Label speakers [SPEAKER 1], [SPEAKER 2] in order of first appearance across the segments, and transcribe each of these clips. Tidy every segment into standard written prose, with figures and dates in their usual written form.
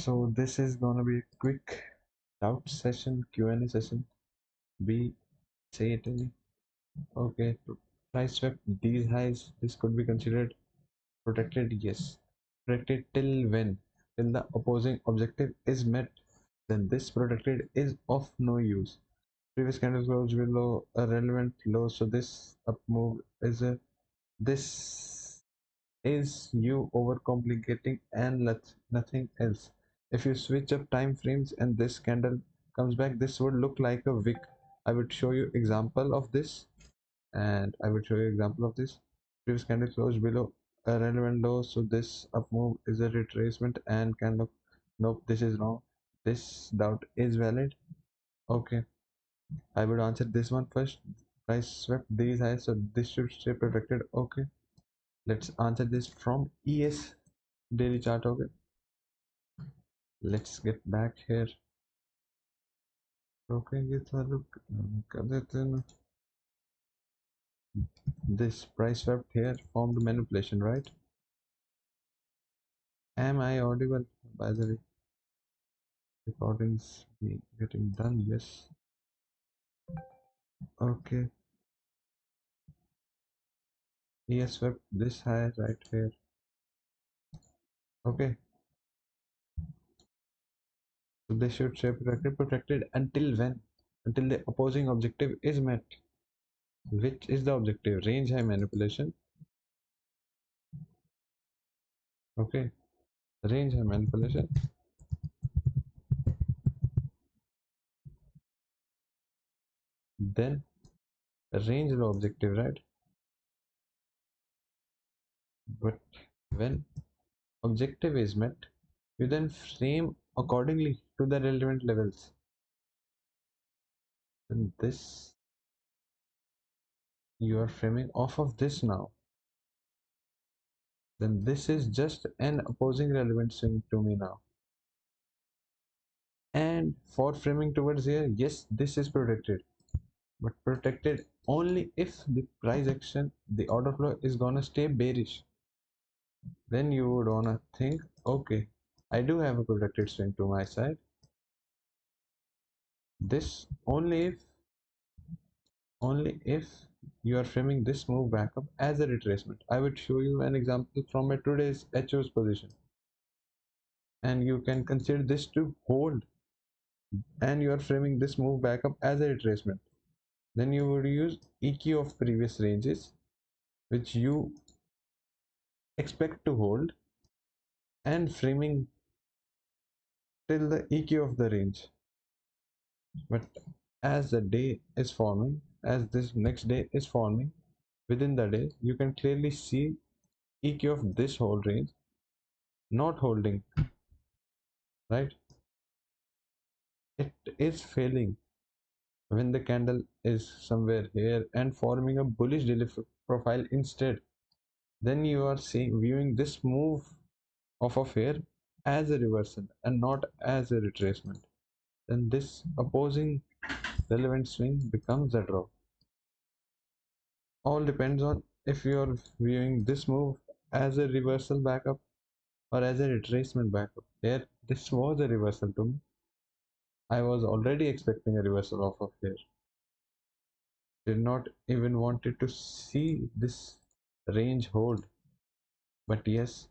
[SPEAKER 1] So this is gonna be a quick doubt session, Q&A session. B, say it any. Okay, price swept these highs. This could be considered protected. Yes. Protected till when? Till the opposing objective is met. Then this protected is of no use. Previous candle close below a relevant low. So this up move is a this is you overcomplicating and nothing else. If you switch up time frames and this candle comes back, this would look like a wick. I would show you example of this, and I would show you example of this. Previous candle closed below a relevant low, so this up move is a retracement and kind of nope, this is wrong. This doubt is valid. Okay, I would answer this one first. Price swept these highs, so this should stay protected. Okay, let's answer this from ES daily chart. Okay, let's get back here. Okay, this price swept here formed manipulation, right? Am I audible? By the way, recordings be getting done. Yes. Okay. ES swept this high right here. Okay. So they should stay protected until when? Until the opposing objective is met. Which is the objective? Range high manipulation. Okay. Range high manipulation. Then range low objective, right? But when objective is met, you then frame accordingly to the relevant levels. And this you are framing off of this now. Then this is just an opposing relevant swing to me now. And for framing towards here, yes, this is protected, but protected only if the price action, the order flow is gonna stay bearish. Then you would wanna think, okay, I do have a protected swing to my side. This only if you are framing this move back up as a retracement. I would show you an example from a today's HO's position, and you can consider this to hold, and you are framing this move back up as a retracement. Then you would use EQ of previous ranges, which you expect to hold, and framing till the EQ of the range. But as the day is forming, as this next day is forming within the day, you can clearly see EQ of this whole range not holding, right? It is failing when the candle is somewhere here and forming a bullish daily profile instead. Then you are seeing viewing this move off of here as a reversal and not as a retracement. Then this opposing relevant swing becomes a draw. All depends on if you are viewing this move as a reversal backup or as a retracement backup. Here, this was a reversal to me. I was already expecting a reversal off of here. Did not even wanted to see this range hold. But yes,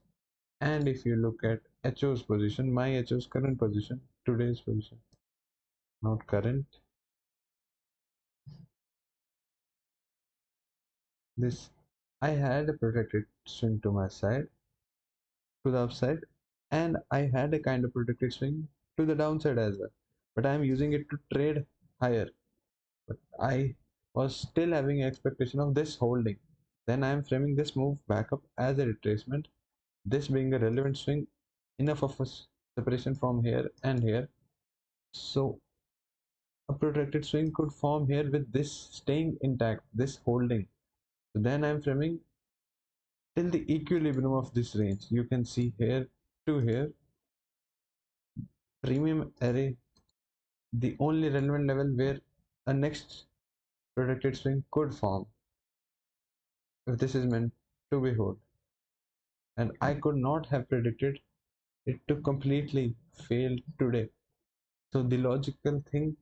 [SPEAKER 1] and if you look at HO's position, my HO's current position, today's position, not current, this I had a protected swing to my side, to the upside, and I had a kind of protected swing to the downside as well. But I am using it to trade higher. But I was still having expectation of this holding. Then I am framing this move back up as a retracement. This being a relevant swing, enough of a separation from here and here. So a protected swing could form here with this staying intact, this holding. So then I'm framing till the equilibrium of this range. You can see here to here, premium array, the only relevant level where a next protected swing could form if this is meant to be hold. And I could not have predicted it to completely fail today. So the logical thing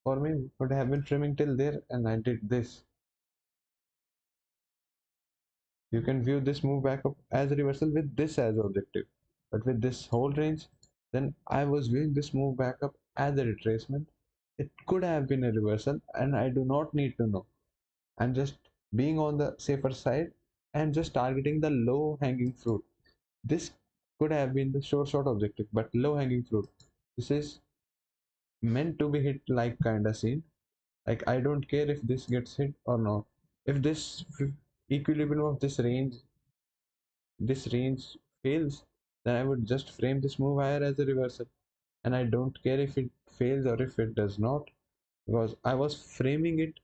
[SPEAKER 1] for me would have been framing till there, and I did this. You can view this move back up as a reversal with this as objective. But with this whole range, then I was viewing this move back up as a retracement. It could have been a reversal, and I do not need to know. I'm just being on the safer side and just targeting the low hanging fruit. This could have been the short objective, but low hanging fruit. This is meant to be hit like kinda scene. Like I don't care if this gets hit or not. If equilibrium of this range fails, then I would just frame this move higher as a reversal. And I don't care if it fails or if it does not, because I was framing it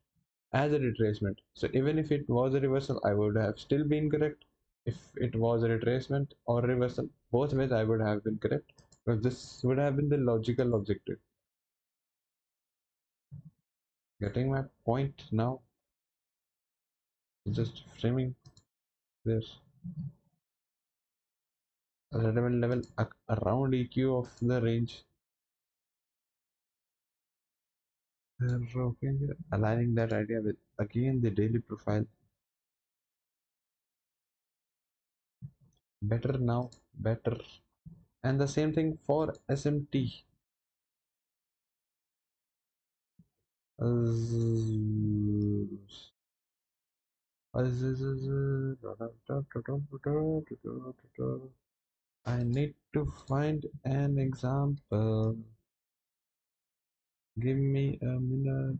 [SPEAKER 1] as a retracement. So even if it was a reversal, I would have still been correct. If it was a retracement or reversal, both ways I would have been correct, because this would have been the logical objective. Getting my point now? Just framing this relevant level around EQ of the range. Okay, aligning that idea with again the daily profile. Better now, better. And the same thing for SMT. I need to find an example. Give me a minute.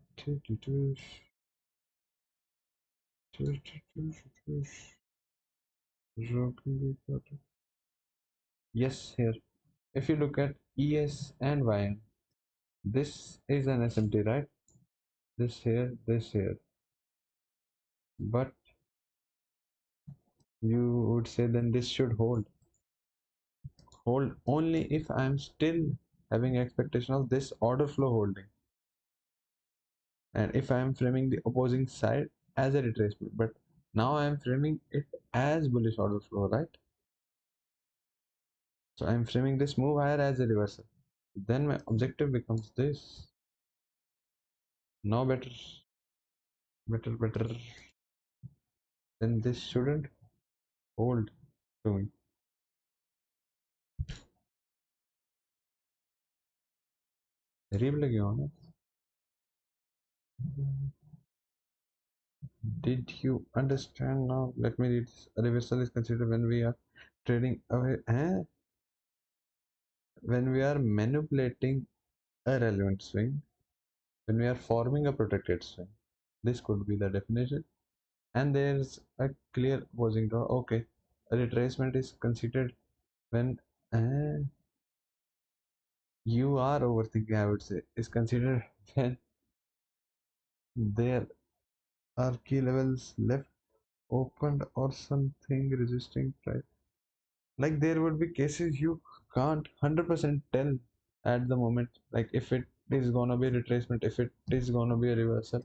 [SPEAKER 1] Yes, here. If you look at ES and YN, this is an SMT, right? This here. But you would say then this should hold only if I'm still having expectation of this order flow holding, and if I'm framing the opposing side as a retracement. But now I'm framing it as bullish order flow, right? So I'm framing this move higher as a reversal. Then my objective becomes this. Now better. Then this shouldn't hold to me. अजीब लगे हो ना? Did you understand now? Let me read this. A reversal is considered when we are trading away, when we are manipulating a relevant swing, when we are forming a protected swing. This could be the definition. And there's a clear opposing draw. Okay, a retracement is considered when you are overthinking, I would say, is considered when there are key levels left opened or something resisting price. Like there would be cases you can't 100% tell at the moment, like if it is gonna be a retracement, if it is gonna be a reversal.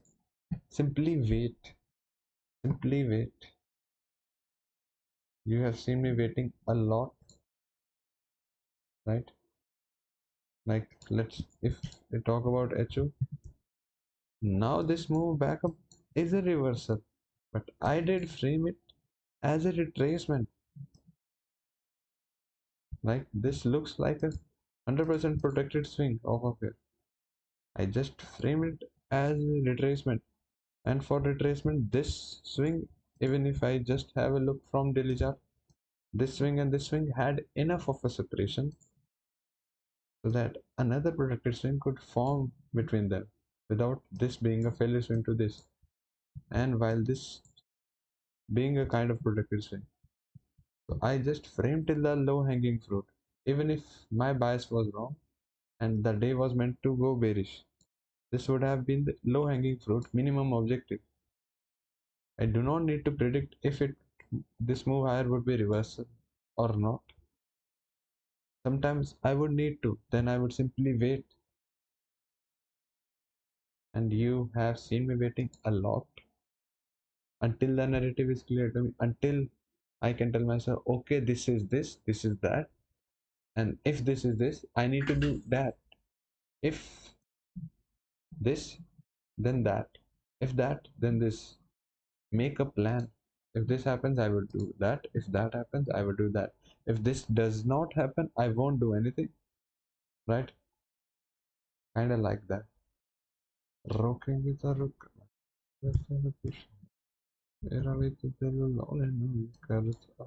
[SPEAKER 1] Simply wait, simply wait. You have seen me waiting a lot, right? Like let's, if we talk about HO, now this move back up is a reversal, but I did frame it as a retracement. Like this looks like a 100% protected swing off of here. I just frame it as a retracement. And for retracement, this swing, even if I just have a look from daily chart, this swing and this swing had enough of a separation so that another protected swing could form between them without this being a failure swing to this, and while this being a kind of protected swing. So I just framed till the low hanging fruit, even if my bias was wrong and the day was meant to go bearish. This would have been the low hanging fruit minimum objective. I do not need to predict if this move higher would be reversal or not. Sometimes I would need to, then I would simply wait. And you have seen me waiting a lot until the narrative is clear to me, until I can tell myself, okay, this is this is that. And if this is this, I need to do that. If this, then that. If that, then this. Make a plan. If this happens, I will do that. If that happens, I will do that. If this does not happen, I won't do anything. Right? Kind of like that. रोकेंगे तो रुक वैसे में कुछ मेरा भी तो दिल लौले नहीं करता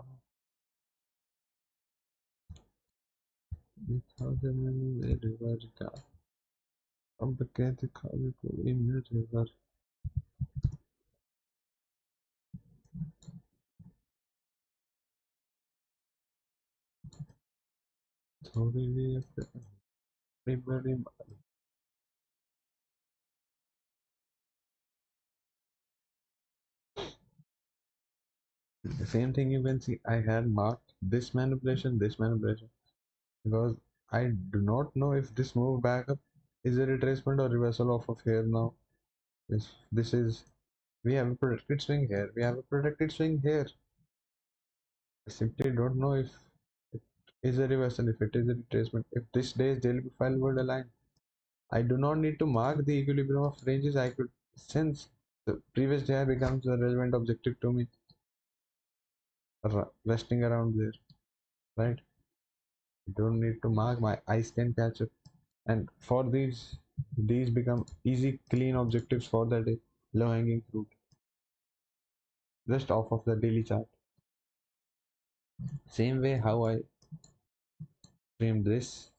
[SPEAKER 1] दिखा दे मैंने मेरे वर का अब क्या दिखा दे कोई मेरे वर थोड़ी भी बड़ी बड़ी the same thing you can see. I had marked this manipulation, because I do not know if this move back up is a retracement or reversal of here now. This is, we have a protected swing here, we have a protected swing here. I simply don't know if it is a reversal, if it is a retracement, if this day's daily profile would align. I do not need to mark the equilibrium of ranges. I could sense the previous day becomes a relevant objective to me, resting around there, right? I don't need to mark, my eyes can catch it. And for these become easy, clean objectives for the day, low hanging fruit, just off of the daily chart. Same way how I frame this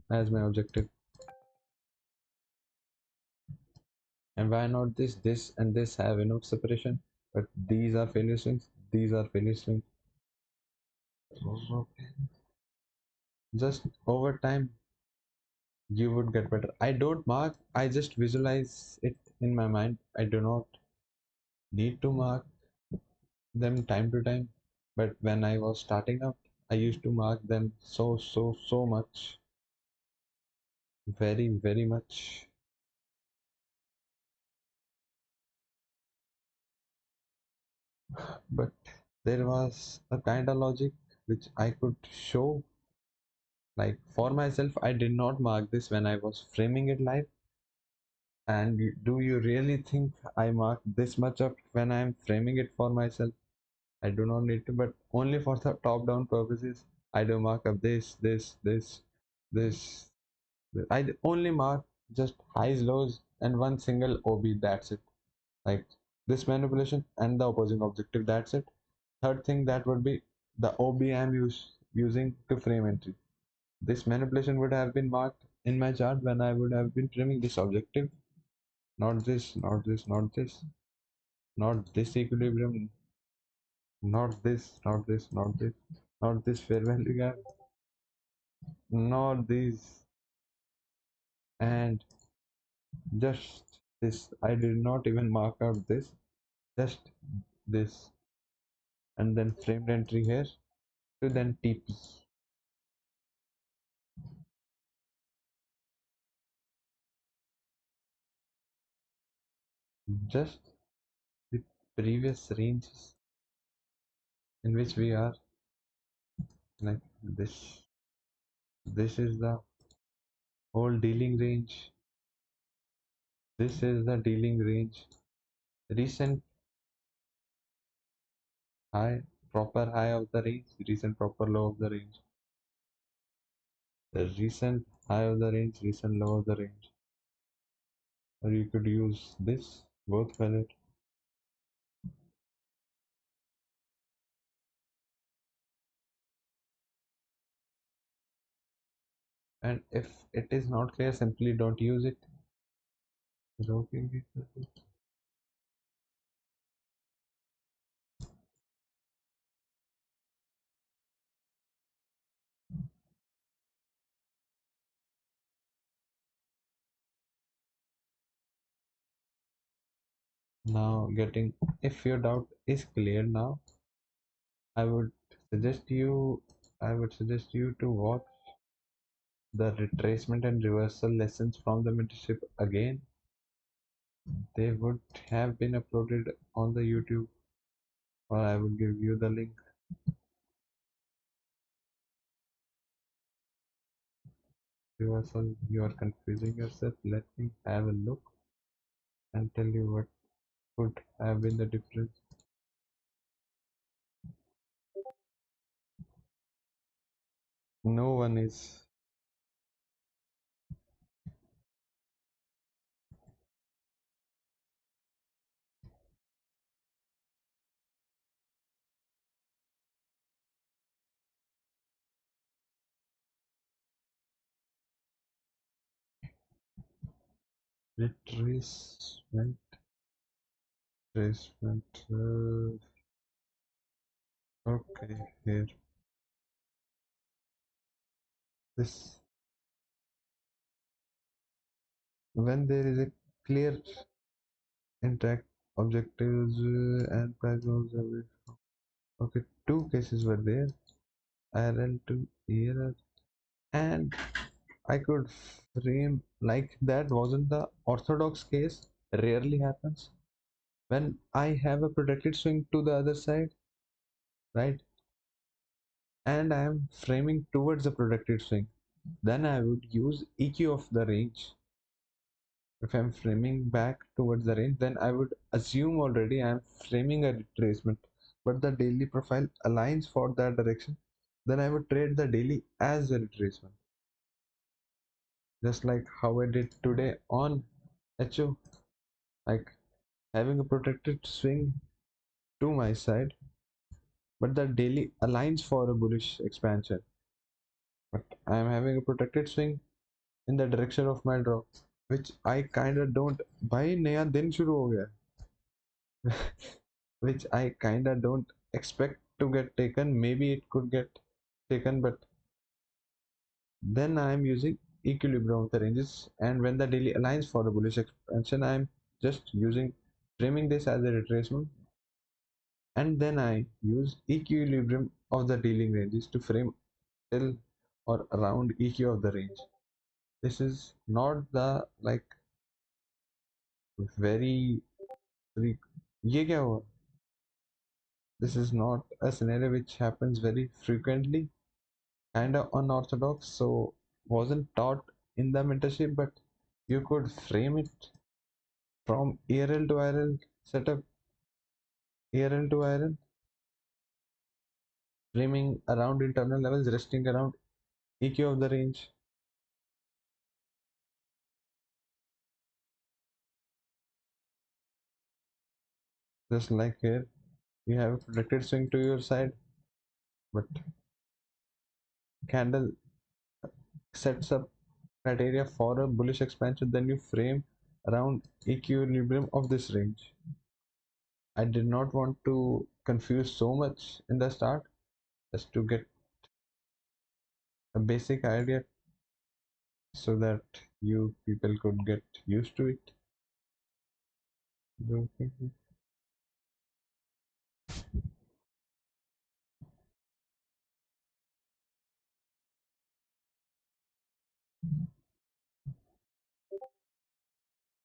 [SPEAKER 1] as my objective. And why not this and this have enough separation, but these are failure swings, these are failure swings. Just over time you would get better. I don't mark, I just visualize it in my mind. I do not need to mark them time to time, but when I was starting out, I used to mark them so much, very much. But there was a kind of logic which I could show, like for myself. I did not mark this when I was framing it live. And do you really think I mark this much up when I'm framing it for myself? I do not need to, but only for the top-down purposes. I do mark up this. I only mark just highs, lows, and one single OB. That's it. Like this manipulation and the opposing objective. That's it. Third thing, that would be the OB I'm using to frame entry. This manipulation would have been marked in my chart when I would have been framing this objective. Not this, not this, not this, not this equilibrium, not this, not this, not this, not this fair value gap, not these, and just this. I did not even mark out this, just this, and then framed entry here to then TP. Just the previous ranges in which we are, like this. This is the whole dealing range. This is the dealing range. Recent high, proper high of the range, recent proper low of the range. The recent high of the range, recent low of the range. Or you could use this, both valid. And if it is not clear, simply don't use it. Now getting, if your doubt is clear now, I would suggest you to watch the retracement and reversal lessons from the mentorship again. They would have been uploaded on the YouTube, or I will give you the link. Reversal, you are confusing yourself. Let me have a look and tell you what could have been the difference. No one is. Retracement. Retracement. Okay, here. This when there is a clear intact objectives and price moves away. Okay, two cases were there. IRL to ERL, and I could frame like that wasn't the orthodox case. Rarely happens when I have a protected swing to the other side, right? And I am framing towards the protected swing. Then I would use EQ of the range. If I'm framing back towards the range, then I would assume already I'm framing a retracement, but the daily profile aligns for that direction. Then I would trade the daily as a retracement, just like how I did today on HO, like having a protected swing to my side, but the daily aligns for a bullish expansion. But I am having a protected swing in the direction of my draw, which I kind of don't. भाई नया दिन शुरू हो गया which I kinda don't expect to get taken. Maybe it could get taken, but then I am using equilibrium of the ranges, and when the daily aligns for the bullish expansion, I am just using framing this as a retracement, and then I use equilibrium of the dealing ranges to frame till or around EQ of the range. This is not the like very ये क्या हुआ? This is not a scenario which happens very frequently, kind of unorthodox, so wasn't taught in the mentorship, but you could frame it from ERL to IRL setup, ERL to IRL, framing around internal levels, resting around EQ of the range. Just like here, you have a protected swing to your side, but candle sets up criteria for a bullish expansion, then you frame around equilibrium of this range. I did not want to confuse so much in the start, just to get a basic idea so that you people could get used to it. Okay.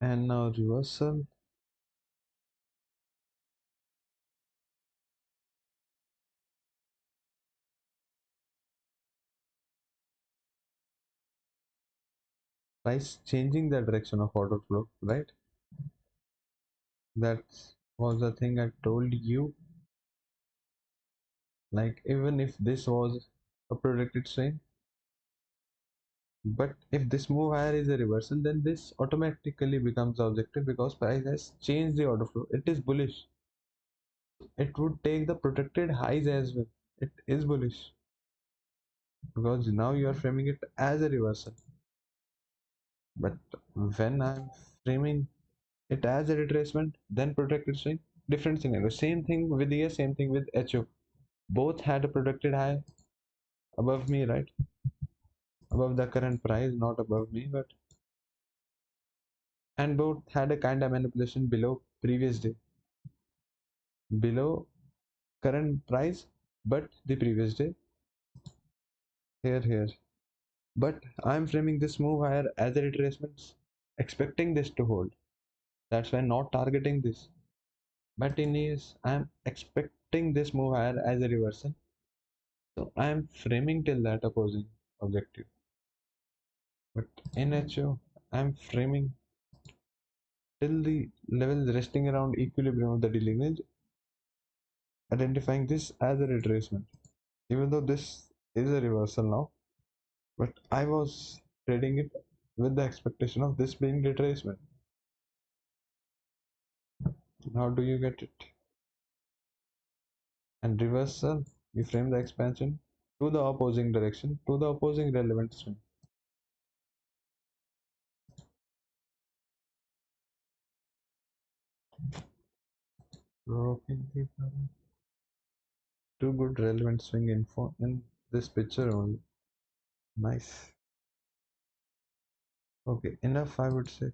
[SPEAKER 1] And now reversal. Price changing the direction of order flow, right? That was the thing I told you. Like even if this was a predicted swing, but if this move higher is a reversal, then this automatically becomes the objective because price has changed the order flow. It is bullish. It would take the protected highs as well. It is bullish because now you are framing it as a reversal. But when I'm framing it as a retracement, then protected swing, different scenario. Same thing with ES, same thing with HO. Both had a protected high above me, right? Above the current price, not above me, but and both had a kind of manipulation below previous day, below current price, but the previous day. Here. But I'm framing this move higher as a retracement, expecting this to hold. That's why not targeting this. But in ES, I'm expecting this move higher as a reversal. So I'm framing till that opposing objective. But in HO, I'm framing till the levels resting around equilibrium of the daily range, identifying this as a retracement. Even though this is a reversal now, but I was trading it with the expectation of this being retracement. How do you get it? And reversal, you frame the expansion to the opposing direction, to the opposing relevant swing. Broken the two good relevant swing info in this picture only. Nice. Okay, enough I would say.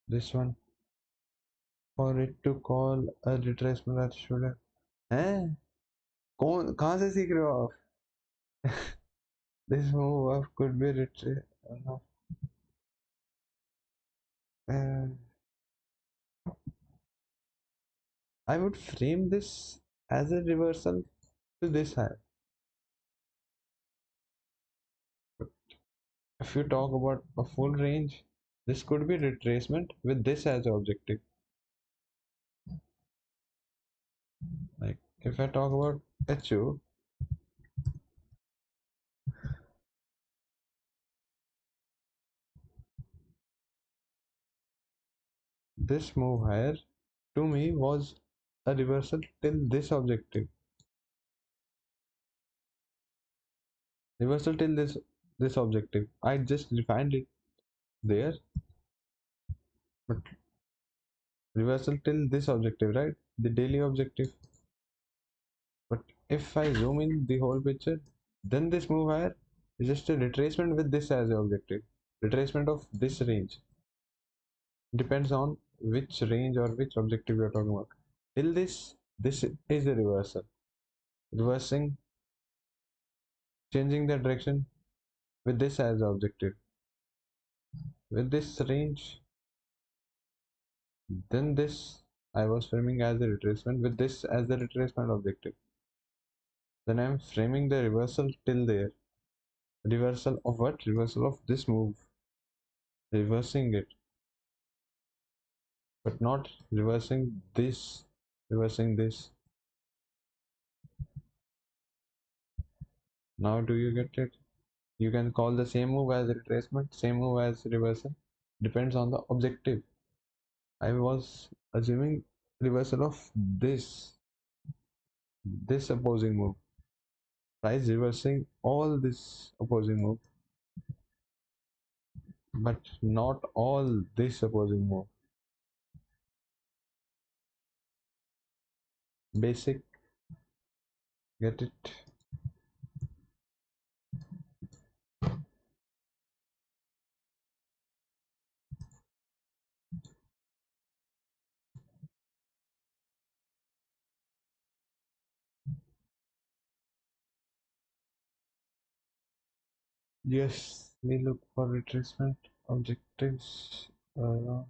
[SPEAKER 1] This one for it to call a retracement that should have. हैं? कौन कहाँ से सीख रहे हो आप? This move up could be retrace. Uh, I would frame this as a reversal to this high. If you talk about a full range, this could be retracement with this as objective. Like if I talk about HO, this move higher to me was a reversal till this objective. Reversal till this objective. I just refined it there, but reversal till this objective, right? The daily objective. But if I zoom in the whole picture, then this move higher is just a retracement with this as the objective. Retracement of this range. Depends on which range or which objective you're talking about. Till this is a reversal. Reversing, changing the direction with this as the objective. With this range, then this I was framing as a retracement with this as the retracement objective. Then I'm framing the reversal till there. Reversal of what? Reversal of this move. Reversing it, but not reversing this. Reversing this. Now do you get it? You can call the same move as retracement, same move as reversal. Depends on the objective. I was assuming reversal of this opposing move. Price reversing all this opposing move, but not all this opposing move. Basic, get it? Yes, we look for retracement objectives around.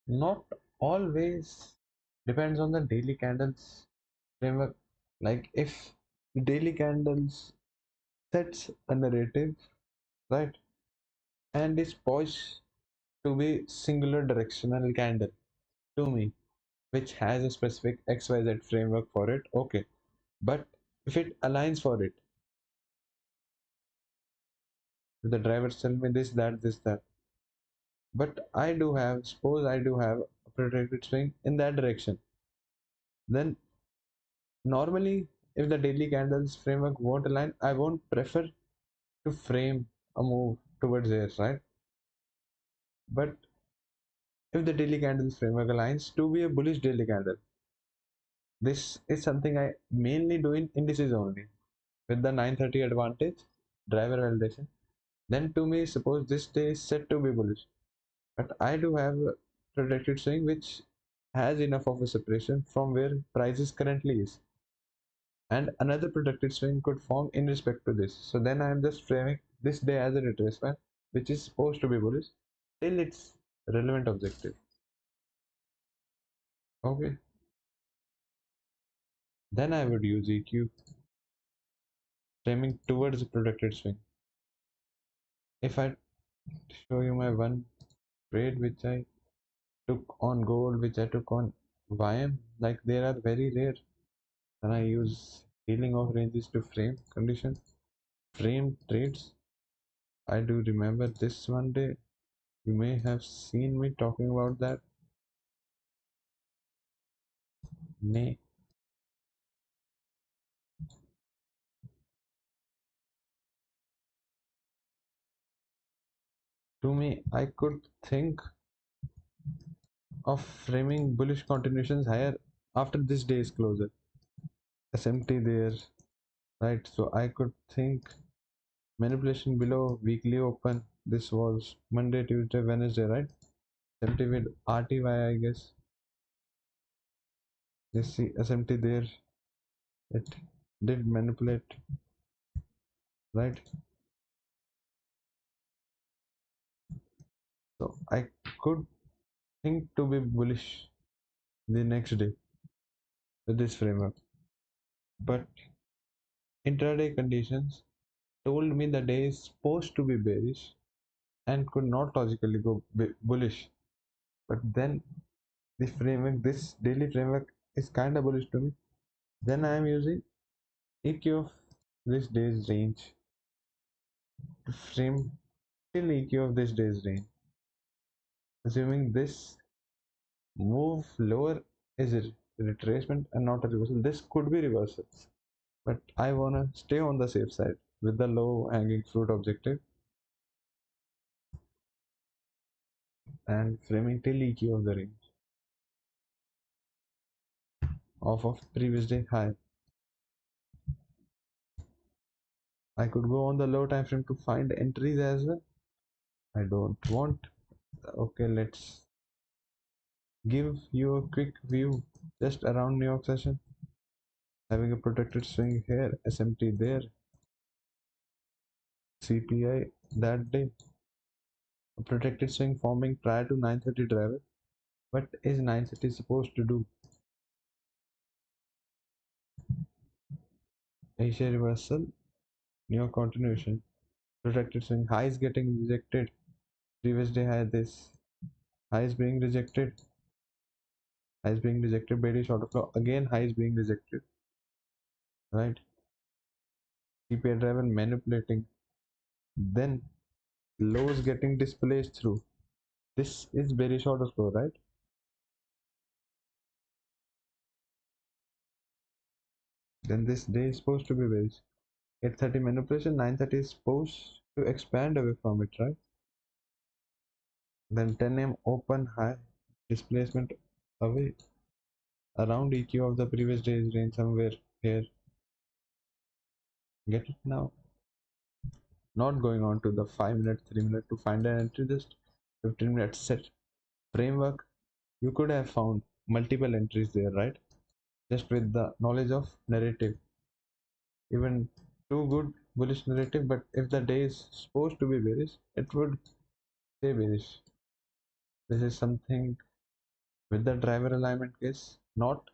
[SPEAKER 1] Not always, depends on the daily candles framework. Like if the daily candles sets a narrative, right, and is poised to be singular directional candle to me, which has a specific XYZ framework for it, okay. But if it aligns for it, if the drivers tell me this, that, but I do have, suppose I do have a predicted swing in that direction, then normally if the daily candles framework won't align, I won't prefer to frame a move towards there, right? But if the daily candles framework aligns to be a bullish daily candle, this is something I mainly do in indices only with the 930 advantage driver validation. Then to me, suppose this day is set to be bullish, but I do have a projected swing which has enough of a separation from where prices currently is, and another projected swing could form in respect to this. So then I am just framing this day as a retracement, which is supposed to be bullish till its relevant objective. Okay, Then I would use EQ, framing towards a protected swing. If I show you my one trade which I took on gold, which I took on YM, like they are very rare, and I use healing of ranges to frame condition, frame trades. I do remember this one day. You may have seen me talking about that. May to me, I could think of framing bullish continuations higher after this day's closure. SMT there, right? So I could think manipulation below weekly open. This was Monday, Tuesday, Wednesday, right? SMT with RTY, I guess. You see SMT there, it did manipulate, right? So I could think to be bullish the next day with this framework, but intraday conditions told me the day is supposed to be bearish and could not logically go bullish. But then the framework, this daily framework is kind of bullish to me. Then I am using EQ of this day's range to frame till EQ of this day's range, assuming this move lower is a retracement and not a reversal. This could be reversal, but I wanna stay on the safe side with the low hanging fruit objective and framing till EQ of the range off of previous day high. I could go on the low time frame to find entries as well. I don't want. Okay, let's give you a quick view just around New York session. Having a protected swing here, SMT there, CPI that day. A protected swing forming prior to 9:30 driver. What is 9:30 supposed to do? Asia reversal, New York continuation. Protected swing, high is getting rejected. Previous day had this. High is being rejected. High is being rejected. Bearish order flow. Again, high is being rejected. Right? CPI driver manipulating. Then lows getting displaced through. This is bearish order flow, right? Then this day is supposed to be bearish. 8:30 manipulation, 9:30 is supposed to expand away from it, right? Then 10 a.m. open high displacement away around EQ of the previous day's range somewhere here. Get it now? Not going on to the 5 minute, 3 minute to find an entry, just 15 minute set framework. You could have found multiple entries there, right? Just with the knowledge of narrative. Even too good bullish narrative, but if the day is supposed to be bearish, it would stay bearish. This is something with the driver alignment case not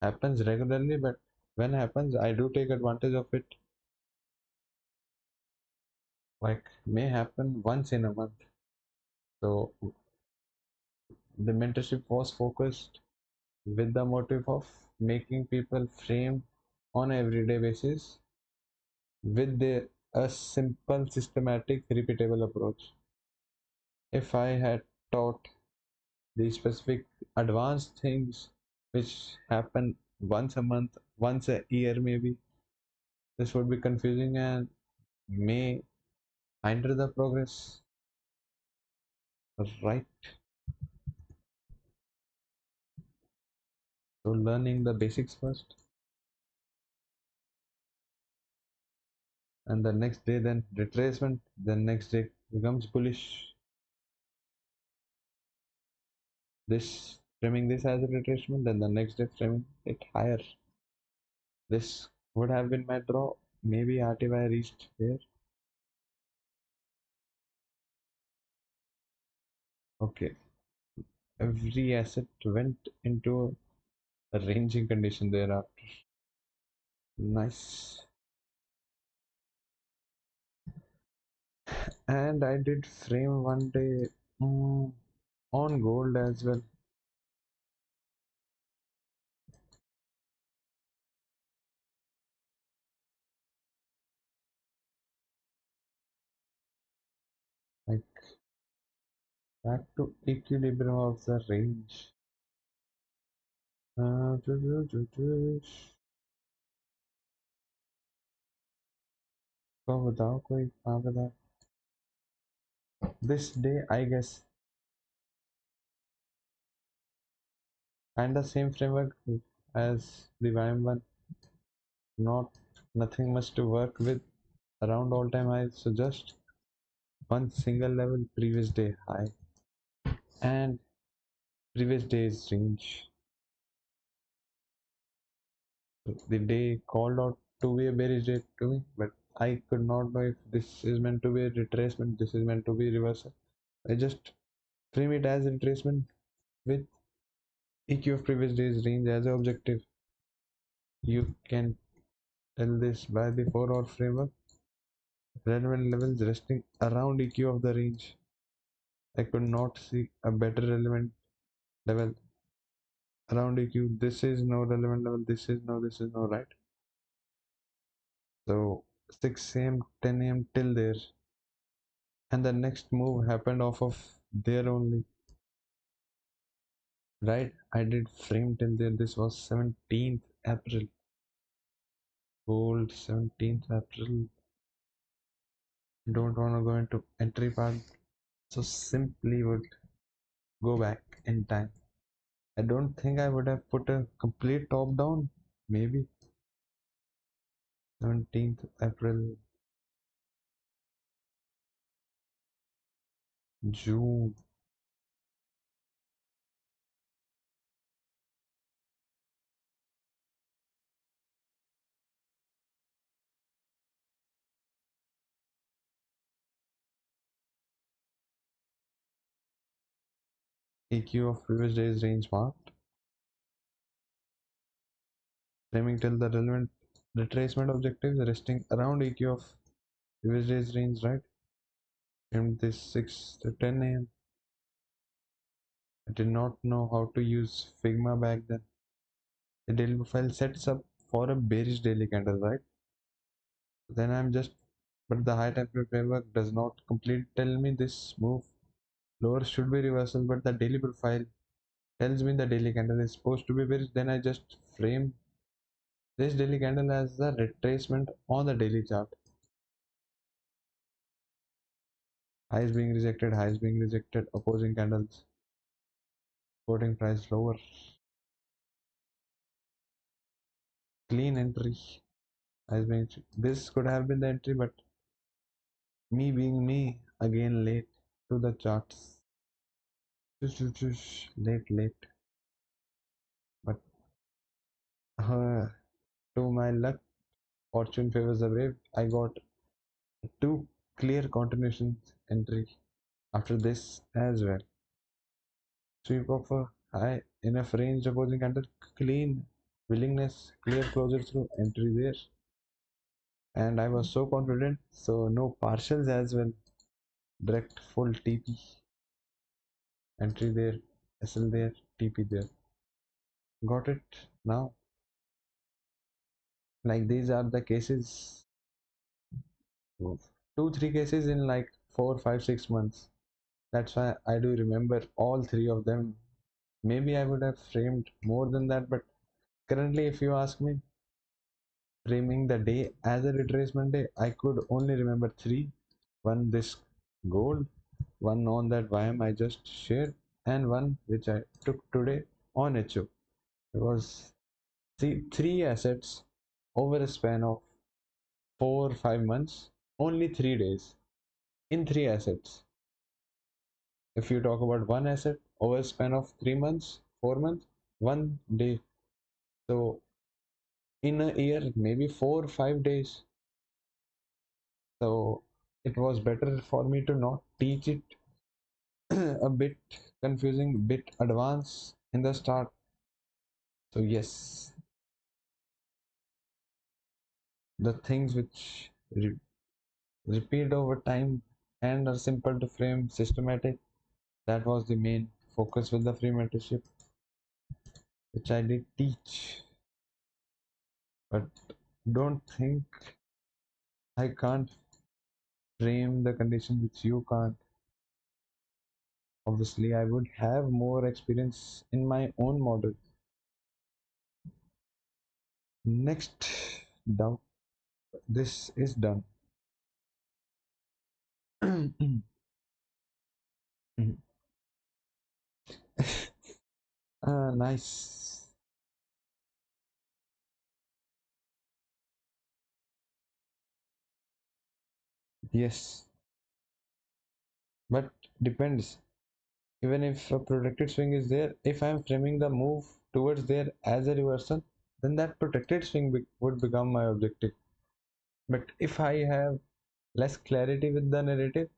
[SPEAKER 1] happens regularly, but when happens I do take advantage of it. Like may happen once in a month. So the mentorship was focused with the motive of making people frame on everyday basis with a simple systematic repeatable approach. If I had taught the specific advanced things which happen once a month, once a year maybe, this would be confusing and may hinder the progress, right? So learning the basics first, and the next day then retracement, then next day becomes bullish. This framing this as a retracement, then the next day framing it higher. This would have been my draw. Maybe RTY reached here. Okay, every asset went into arranging condition thereafter. Nice. And I did frame one day mm, on gold as well. Like back to equilibrium of the range. Uh, तो बताओ कोई कहाँ पे था? This day, I guess, and the same framework as the YM1. Not nothing much to work with around all time highs. So just one single level, previous day high, and previous day's range. The day called out to be a bearish day to me, but I could not know if this is meant to be a retracement, this is meant to be reversal. I just frame it as a retracement with EQ of previous day's range as an objective. You can tell this by the 4 hour framework. Relevant levels resting around EQ of the range. I could not see a better relevant level around EQ. This is no relevant level, this is no, right? So 6 a.m., 10 a.m. till there, and the next move happened off of there only, right? I did frame till there. This was 17th April. Gold 17th April. Don't want to go into entry part, so simply would go back in time. I don't think I would have put a complete top down. Maybe 17th April, June. EQ of previous days range marked. Framing till the relevant retracement objectives resting around EQ of previous days range, right? And this 6 to 10 a.m. I did not know how to use Figma back then. The daily profile sets up for a bearish daily candle, right? Then I'm just, but the high time frame framework does not completely tell me this move. Lower should be reversal, but the daily profile tells me the daily candle is supposed to be bearish. Then I just frame this daily candle as the retracement on the daily chart. Highs being rejected, opposing candles, supporting price lower. Clean entry. Highs being, this could have been the entry, but me being me, again late to the charts. Late. But to my luck, fortune favors the brave. I got two clear continuations entry after this as well. Sweep of a high enough range opposing candle, clean willingness, clear closure through entry there. And I was so confident, so no partials as well. Direct full TP entry there, SL there, TP there. Got it now. Like these are the cases, 2 3 cases in like 4 5 6 months. That's why I do remember all three of them. Maybe I would have framed more than that, but currently, if you ask me, framing the day as a retracement day, I could only remember three. One this gold, one on that YM I just shared, and one which I took today on HO. Because see, three assets over a span of 4 5 months, only 3 days in three assets. If you talk about one asset over a span of 3 months, 4 months, 1 day. So in a year, maybe 4 5 days. So it was better for me to not teach it a bit confusing, bit advanced in the start. So yes, the things which repeat over time and are simple to frame systematic, that was the main focus with the free mentorship, which I did teach. But don't think I can't frame the condition which you can't. Obviously, I would have more experience in my own model. Next doubt, this is done. Nice. Yes, but depends. Even if a protected swing is there, if I'm framing the move towards there as a reversal, then that protected swing would become my objective. But if I have less clarity with the narrative,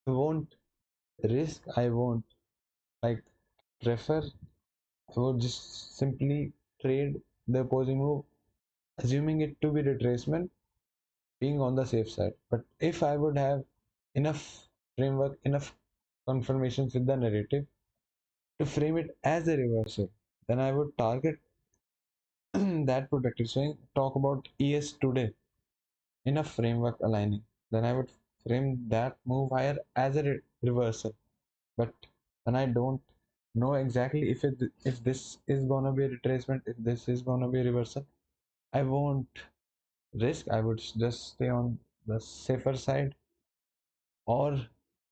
[SPEAKER 1] I won't risk, I won't like prefer, I would just simply trade the opposing move, assuming it to be retracement, being on the safe side. But if I would have enough framework, enough confirmations with the narrative to frame it as a reversal, then I would target that protected swing, talk about ES today, enough framework aligning. Then I would frame that move higher as a reversal. But when I don't know exactly if this is gonna be a retracement, if this is gonna be a reversal, I won't risk. I would just stay on the safer side, or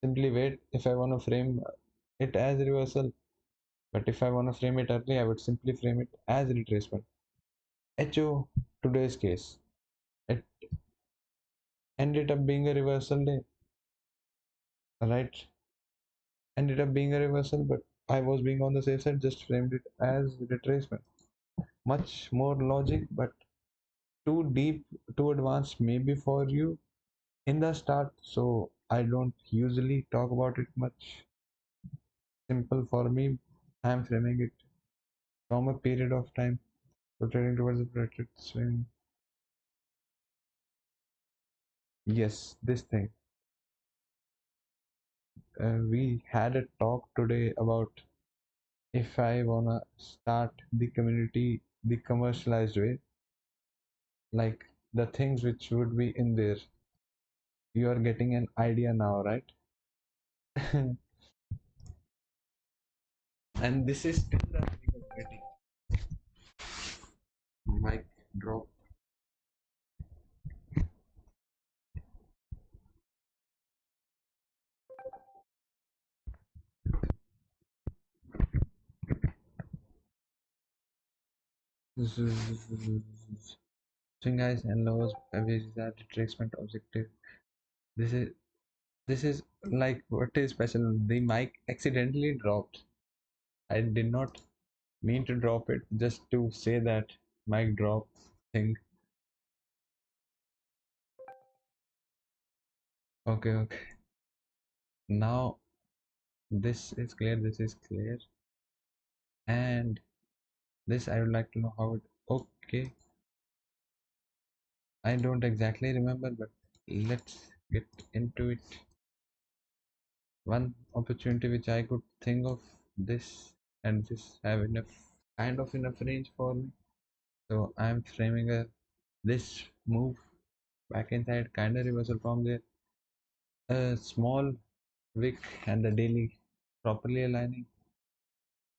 [SPEAKER 1] simply wait if I want to frame it as reversal. But if I want to frame it early, I would simply frame it as retracement. HO today's case, it ended up being a reversal day, right? Ended up being a reversal, but I was being on the safe side, just framed it as retracement. Much more logic, but too deep, too advanced maybe for you in the start, so I don't usually talk about it much. Simple for me. I'm framing it from a period of time, rotating towards the projected swing. Yes, this thing. We had a talk today about if I wanna start the community the commercialized way, like the things which would be in there. You are getting an idea now, right? And this is still the community. Mic drop. Swing highs and lows, which is a retracement objective. This is this is like what is special. The mic accidentally dropped. I did not mean to drop it, just to say that mic drop thing. Okay, okay. Now this is clear. This is clear, and this I would like to know how it. Okay, I don't exactly remember, but let's get into it. One opportunity which I could think of this, and this have enough kind of enough range for me. So I'm framing this move back inside, kind of reversal from there. A small wick and the daily properly aligning.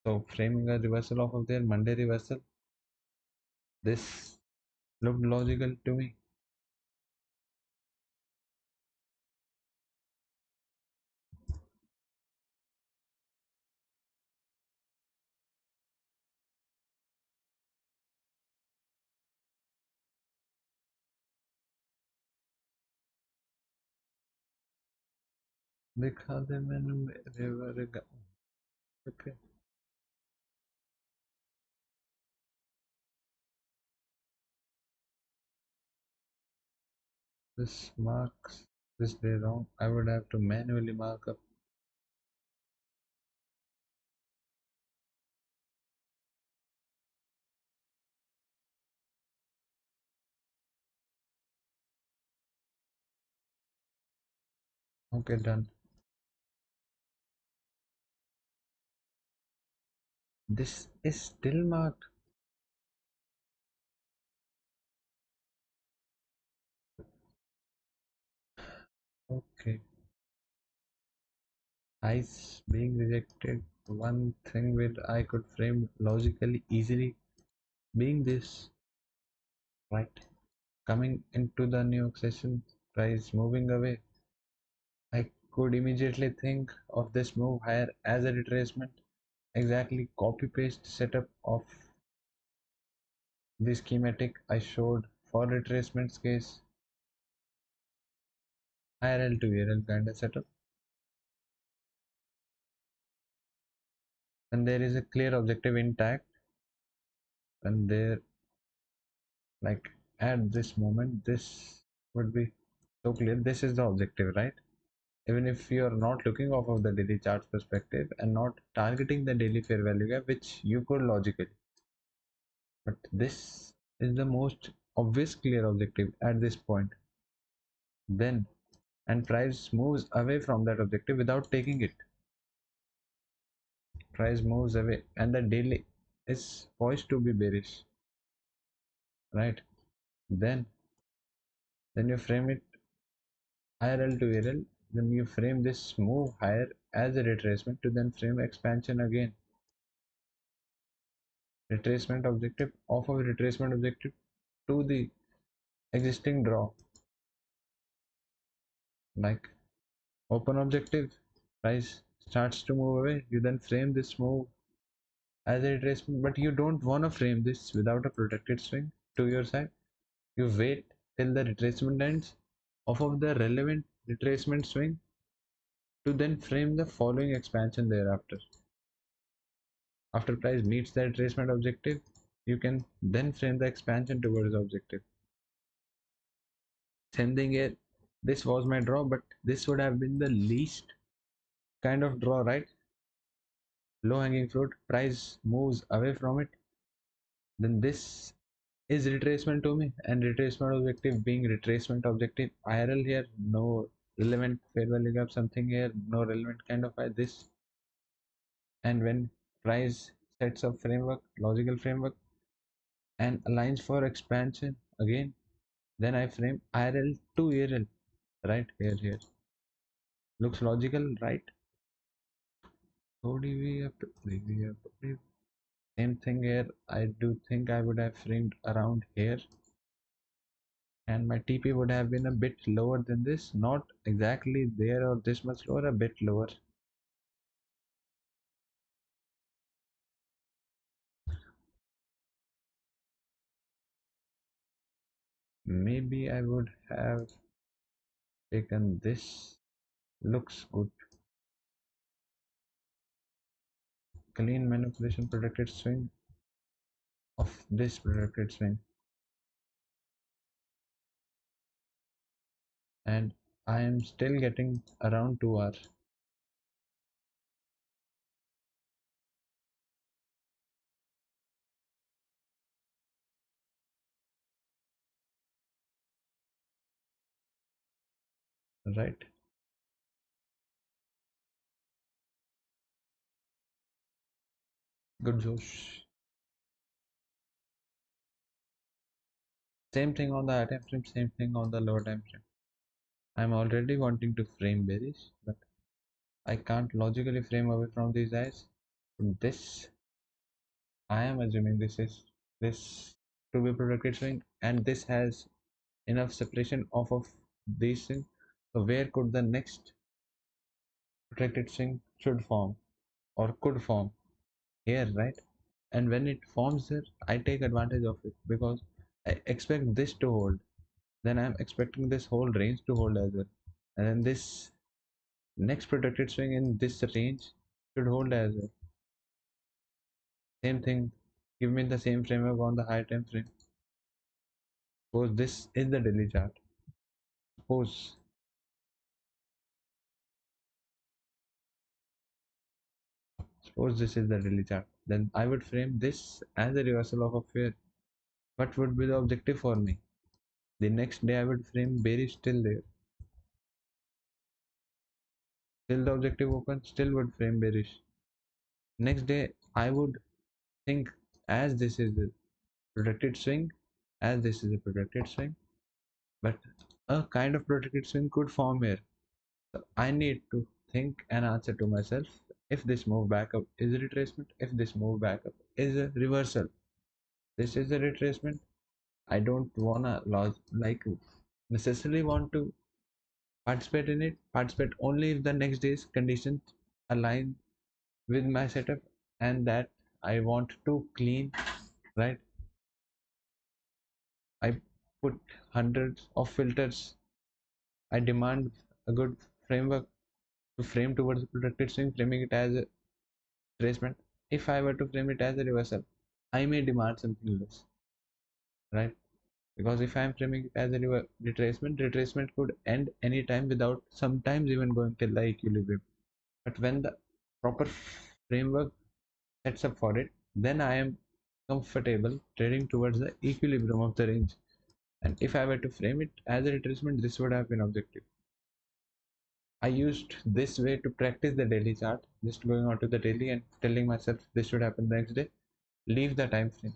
[SPEAKER 1] So framing a reversal off of there, Monday reversal. This looked logical to me. दिखा दे मैंने river okay. This marks this day wrong. I would have to manually mark up. Okay, done. This is still marked. Okay. Ice being rejected. One thing which I could frame logically easily being this, right? Coming into the new session, price moving away. I could immediately think of this move higher as a retracement. Exactly copy paste setup of the schematic I showed for retracements case. IRL to URL kind of setup. And there is a clear objective intact, and there, like, at this moment this would be so clear. This is the objective, right? Even if you are not looking off of the daily charts perspective and not targeting the daily fair value gap, which you could logically, but this is the most obvious clear objective at this point. Then, and price moves away from that objective without taking it. Price moves away and the daily is poised to be bearish, right? Then then you frame it IRL to RL. Then you frame this move higher as a retracement to then frame expansion again. Retracement objective off of retracement objective to the existing draw, like open objective. Price starts to move away. You then frame this move as a retracement, but you don't want to frame this without a protected swing to your side. You wait till the retracement ends off of the relevant retracement swing to then frame the following expansion thereafter. After price meets the retracement objective, you can then frame the expansion towards the objective. Same thing here. This was my draw, but this would have been the least kind of draw, right? Low hanging fruit. Price moves away from it. Then this is retracement to me, and retracement objective being retracement objective. IRL here, no relevant fair value gap. Something here, no relevant kind of this. And when price sets up framework, logical framework, and aligns for expansion again, then I frame IRL to ERL, right here. Looks logical, right? ODV up to DV up. Same thing here. I do think I would have framed around here, and my TP would have been a bit lower than this. Not exactly there or this much lower, a bit lower. Maybe I would have taken this. Looks good. Clean manipulation protected swing of this protected swing, and I am still getting around 2 hours. Right? Good Josh. Same thing on the high time frame, same thing on the lower time frame. I'm already wanting to frame bearish, but I can't logically frame away from these eyes. This, I am assuming this to be protected swing, and this has enough separation off of these things. So where could the next protected swing should form or could form? Here, right? And when it forms here, I take advantage of it because I expect this to hold. Then I'm expecting this whole range to hold as well. And then this next protected swing in this range should hold as well. Same thing. Give me the same framework on the high time frame. Suppose this is the daily chart. Suppose suppose this is the daily chart. Then I would frame this as a reversal of a fair. What would be the objective for me? The next day I would frame bearish still there. Still the objective open, still would frame bearish. Next day, I would think as this is a protected swing, as this is a protected swing, but a kind of protected swing could form here. So I need to think and answer to myself if this move back up is a retracement, if this move back up is a reversal. This is a retracement. I don't wanna lose like necessarily want to participate in it. Participate only if the next day's conditions align with my setup and that I want to clean, right? I put hundreds of filters. I demand a good framework to frame towards the protected swing, framing it as a retracement. If I were to frame it as a reversal, I may demand something less, right? Because if I am framing it as a retracement could end anytime without sometimes even going till the equilibrium. But when the proper framework sets up for it, then I am comfortable trading towards the equilibrium of the range. And if I were to frame it as a retracement, this would have been objective. I used this way to practice the daily chart, just going on to the daily and telling myself this should happen the next day. Leave the time frame.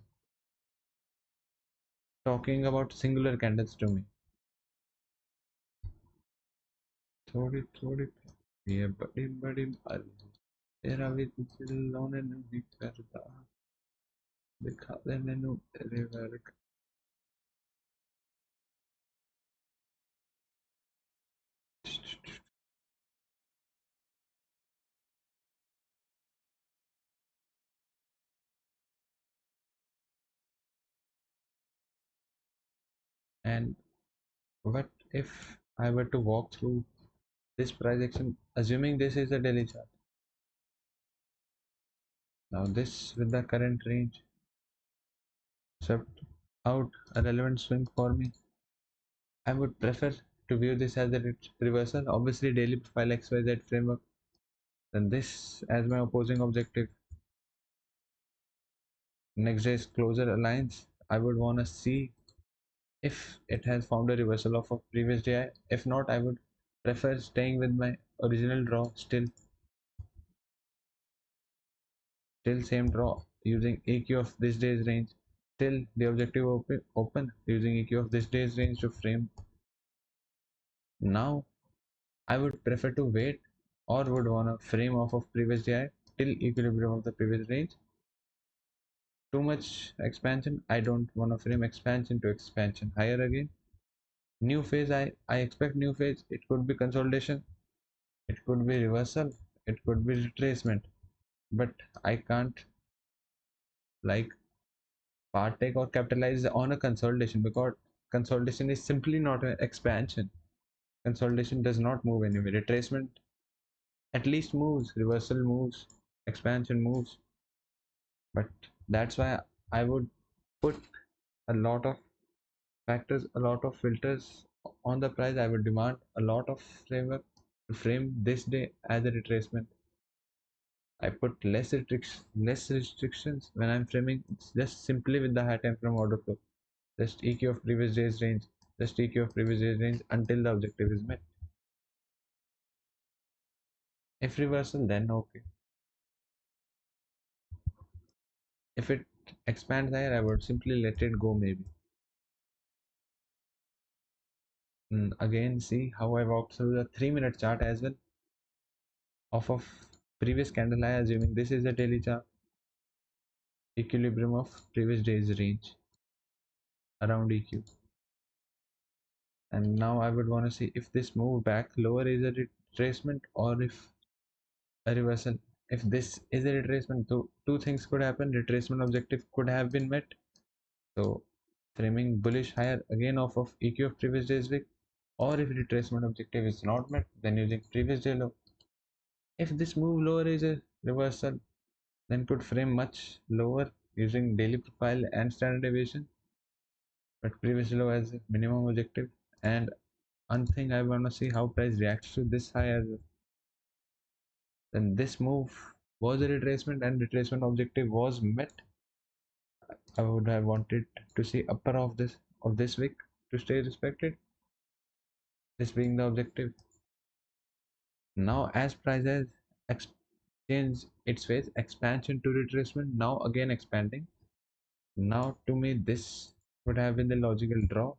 [SPEAKER 1] Talking about singular candles to me. थोड़ी थोड़ी ये बड़ी बड़ी बात तेरा भी दिल लोने नहीं करता दिखा दे मैनू तेरे work. And what if I were to walk through this price action, assuming this is a daily chart? Now this with the current range swept out a relevant swing for me. I would prefer to view this as a reversal, obviously daily profile XYZ framework, then this as my opposing objective. Next day's closer alliance, I would want to see if it has found a reversal of a previous day. If not, I would prefer staying with my original draw, still same draw using EQ of this day's range, still the objective open using EQ of this day's range to frame. Now I would prefer to wait or would wanna frame off of previous day till equilibrium of the previous range. Too much expansion, I don't wanna frame expansion to expansion higher again. New phase, I expect new phase. It could be consolidation, it could be reversal, it could be retracement, but I can't like partake or capitalize on a consolidation because consolidation is simply not an expansion. Consolidation does not move anywhere. Retracement at least moves, reversal moves, expansion moves, but that's why I would put a lot of factors, a lot of filters on the price. I would demand a lot of framework to frame this day as a retracement. I put less restrictions when I'm framing. It's just simply with the high time frame order flow. Just EQ of previous day's range. Just EQ of previous day's range until the objective is met. If reversal, then okay. If it expands higher, I would simply let it go maybe. Again, see how I walked through the 3-minute chart as well. Off of previous candle high, assuming this is a daily chart. Equilibrium of previous day's range around EQ. And now I would want to see if this move back lower is a retracement or if a reversal. If this is a retracement, so two things could happen. Retracement objective could have been met. So framing bullish higher again off of EQ of previous day's wick, or if retracement objective is not met, then using previous day low. If this move lower is a reversal, then could frame much lower using daily profile and standard deviation, but previous low as a minimum objective. And one thing I want to see how price reacts to this high as well. Then this move was a retracement and retracement objective was met. I would have wanted to see upper of this wick to stay respected, this being the objective. Now as prices change its phase, expansion to retracement, now again expanding. Now to me this would have been the logical draw,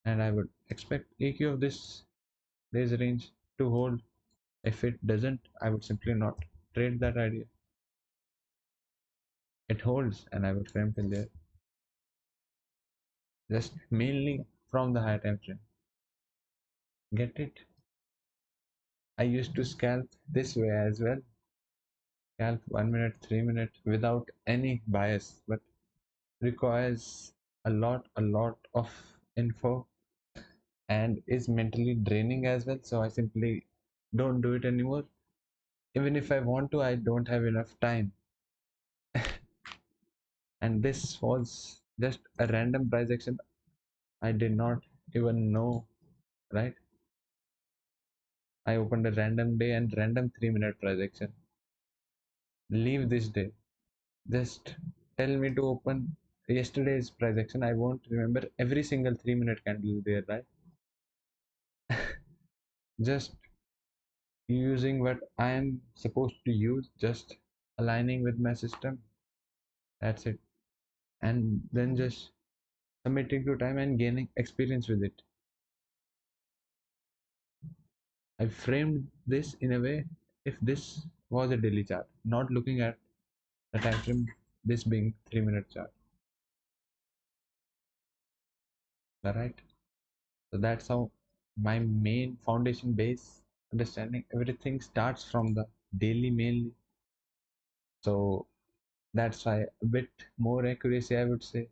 [SPEAKER 1] and I would expect AQ of this range to hold. If it doesn't, I would simply not trade that idea. It holds and I would frame till there. Just mainly from the high time frame. Get it? I used to scalp this way as well. Scalp 1 minute, 3 minute without any bias, but requires a lot of info and is mentally draining as well. So I simply don't do it anymore. Even if I want to, I don't have enough time. And this was just a random price action. I did not even know, right? I opened a random day and random 3 minute price action. Leave this day. Just tell me to open yesterday's price action. I won't remember every single 3 minute candle there, right? Just using what I am supposed to use, just aligning with my system. That's it. And then just submitting to time and gaining experience with it. I framed this in a way, if this was a daily chart, not looking at the time frame, this being 3 minute chart. Alright. So that's how my main foundation base understanding everything starts from the daily mainly. So that's why a bit more accuracy I would say.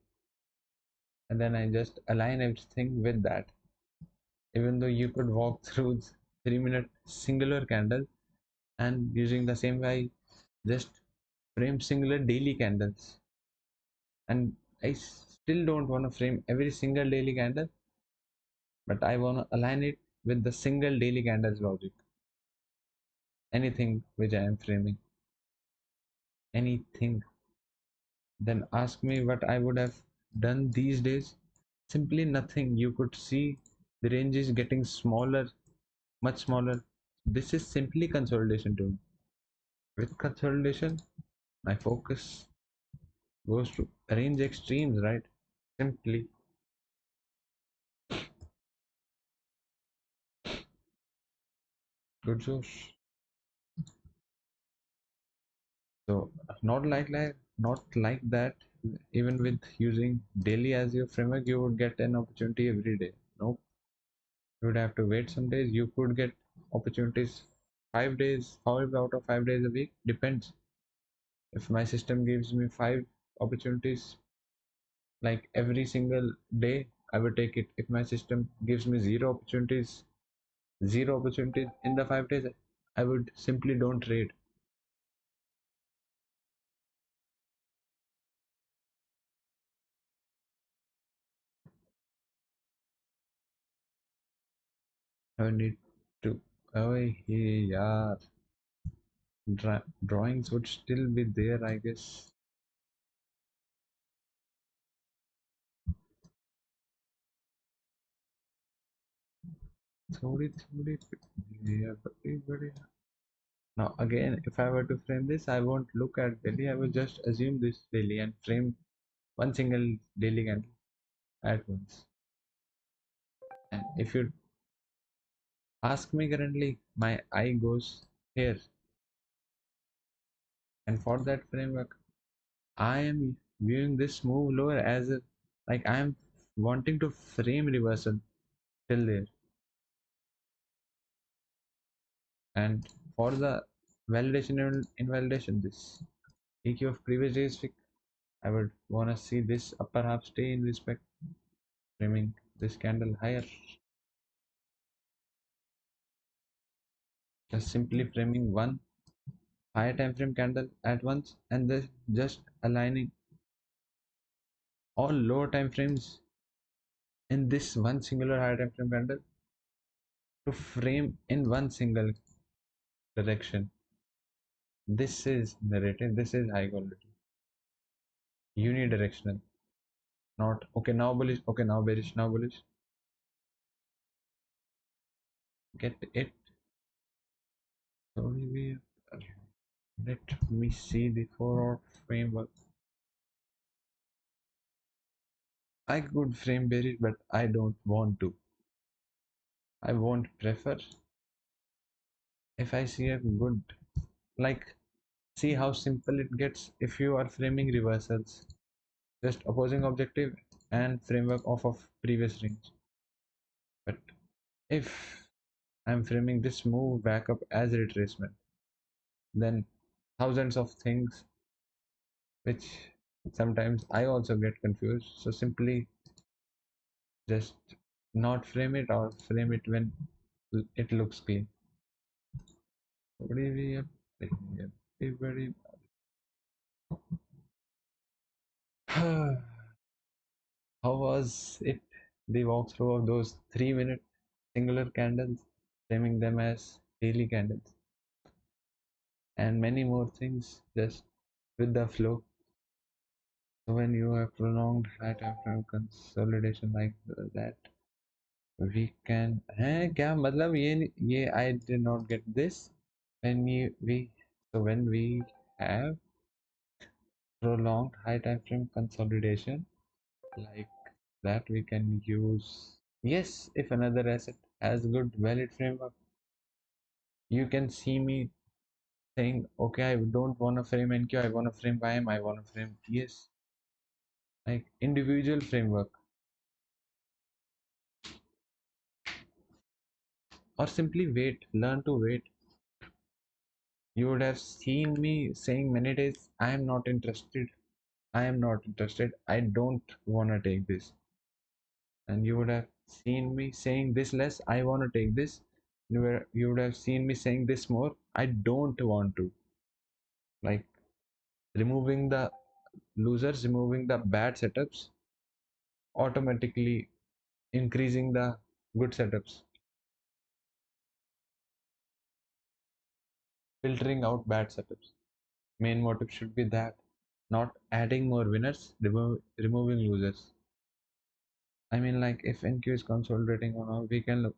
[SPEAKER 1] And then I just align everything with that. Even though you could walk through 3 minute singular candle and using the same way just frame singular daily candles. And I still don't want to frame every single daily candle, but I want to align it with the single daily candles logic. Anything which I am framing, anything, then ask me what I would have done these days. Simply nothing. You could see the range is getting smaller, much smaller. This is simply consolidation to me. With consolidation, my focus goes to range extremes, right? Simply good Josh. So not like that. Even with using daily as your framework, you would get an opportunity every day. Nope. You would have to wait some days. You could get opportunities 5 days, however, out of 5 days a week. Depends. If my system gives me 5 opportunities like every single day, I would take it. If my system gives me zero opportunities in the 5 days, I would simply don't trade. I would need to. Oh, yeah. Drawings would still be there, I guess. थोड़ी थोड़ी yeah, but now again, if I were to frame this, I won't look at daily. I will just assume this daily and frame one single daily candle at once. And if you ask me currently, my eye goes here. And for that framework, I am viewing this move lower as a, like I am wanting to frame reversal till there. And for the validation and invalidation, this EQ of previous days, I would want to see this upper half stay in respect, framing this candle higher. Just simply framing one higher time frame candle at once and then just aligning all lower time frames in this one singular higher time frame candle to frame in one single direction. This is narrative, this is high quality, unidirectional, not okay now bullish, okay now bearish, now bullish. Get it? So let me see the four framework. I could frame it, but I don't want to. I won't prefer if I see a good, like, see how simple it gets if you are framing reversals, just opposing objective and framework of previous range. But if I'm framing this move back up as retracement, then thousands of things which sometimes I also get confused. So simply just not frame it or frame it when it looks clean. Everybody, how was it? The walkthrough of those 3 minute singular candles, framing them as daily candles, and many more things just with the flow. So when you have prolonged high time frame consolidation like that, we can क्या मतलब ये I did not get this. When we so when we have prolonged high time frame consolidation like that, we can use, yes, if another asset has good valid framework, you can see me saying, okay, I don't want to frame NQ, I want to frame YM, I want to frame yes, like individual framework. Or simply wait, learn to wait. You would have seen me saying many days, I am not interested, I am not interested, I don't want to take this. And you would have seen me saying this less, I want to take this. You would have seen me saying this more, I don't want to. Like removing the losers, removing the bad setups, automatically increasing the good setups, filtering out bad setups. Main motive should be that, not adding more winners, removing losers. I mean, like if NQ is consolidating on all, we can look.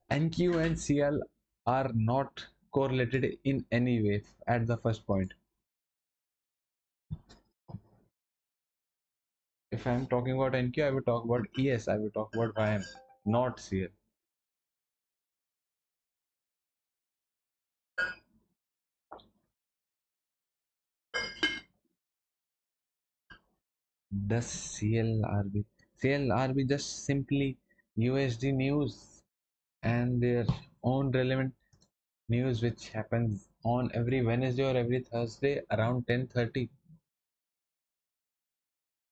[SPEAKER 1] NQ and CL are not correlated in any way at the first point. If I'm talking about NQ, I would talk about ES, I would talk about YM, not CL. Does CLRB? CLRB just simply USD news and their own relevant news which happens on every Wednesday or every Thursday around 10:30.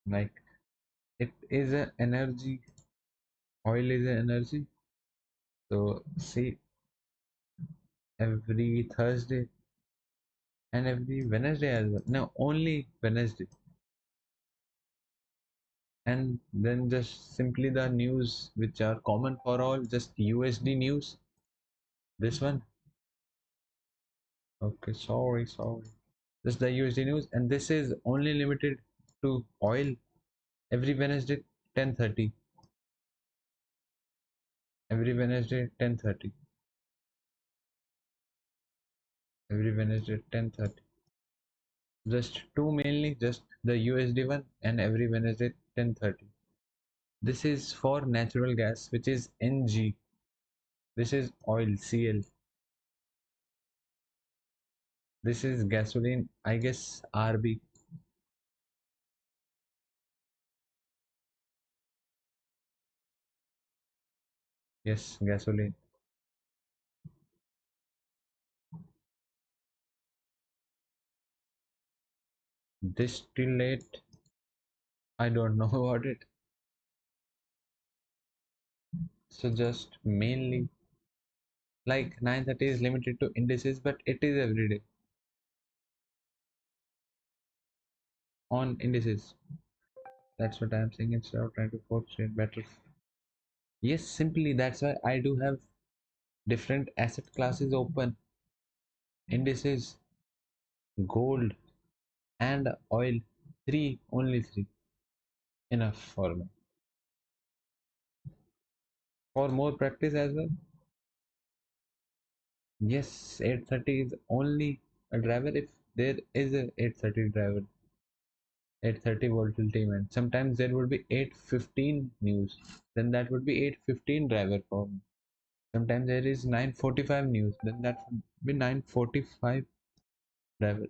[SPEAKER 1] Like it is an energy, oil is an energy. So see every Thursday and every Wednesday as well. No, only Wednesday. And then just simply the news which are common for all, just USD news. This one. Okay, sorry. This is the USD news, and this is only limited to oil every Wednesday 10:30. Every Wednesday 10:30. Every Wednesday 10:30. Just two mainly, just the USD one, and every Wednesday 10:30. This is for natural gas, which is NG. This is oil, CL. This is gasoline, I guess RB. Yes, gasoline. Distillate, I don't know about it. So just mainly like 9:30 is limited to indices, but it is every day on indices. That's what I'm saying instead of trying to force it better. Yes, simply that's why I do have different asset classes open: indices, gold, and oil. Three, only three, enough for me. For more practice as well. Yes, 8:30 is only a driver if there is a 8:30 driver, 8:30 volatility event. Sometimes there would be 8:15 news, then that would be 8:15 driver for me. Sometimes there is 9:45 news, then that would be 9:45 driver.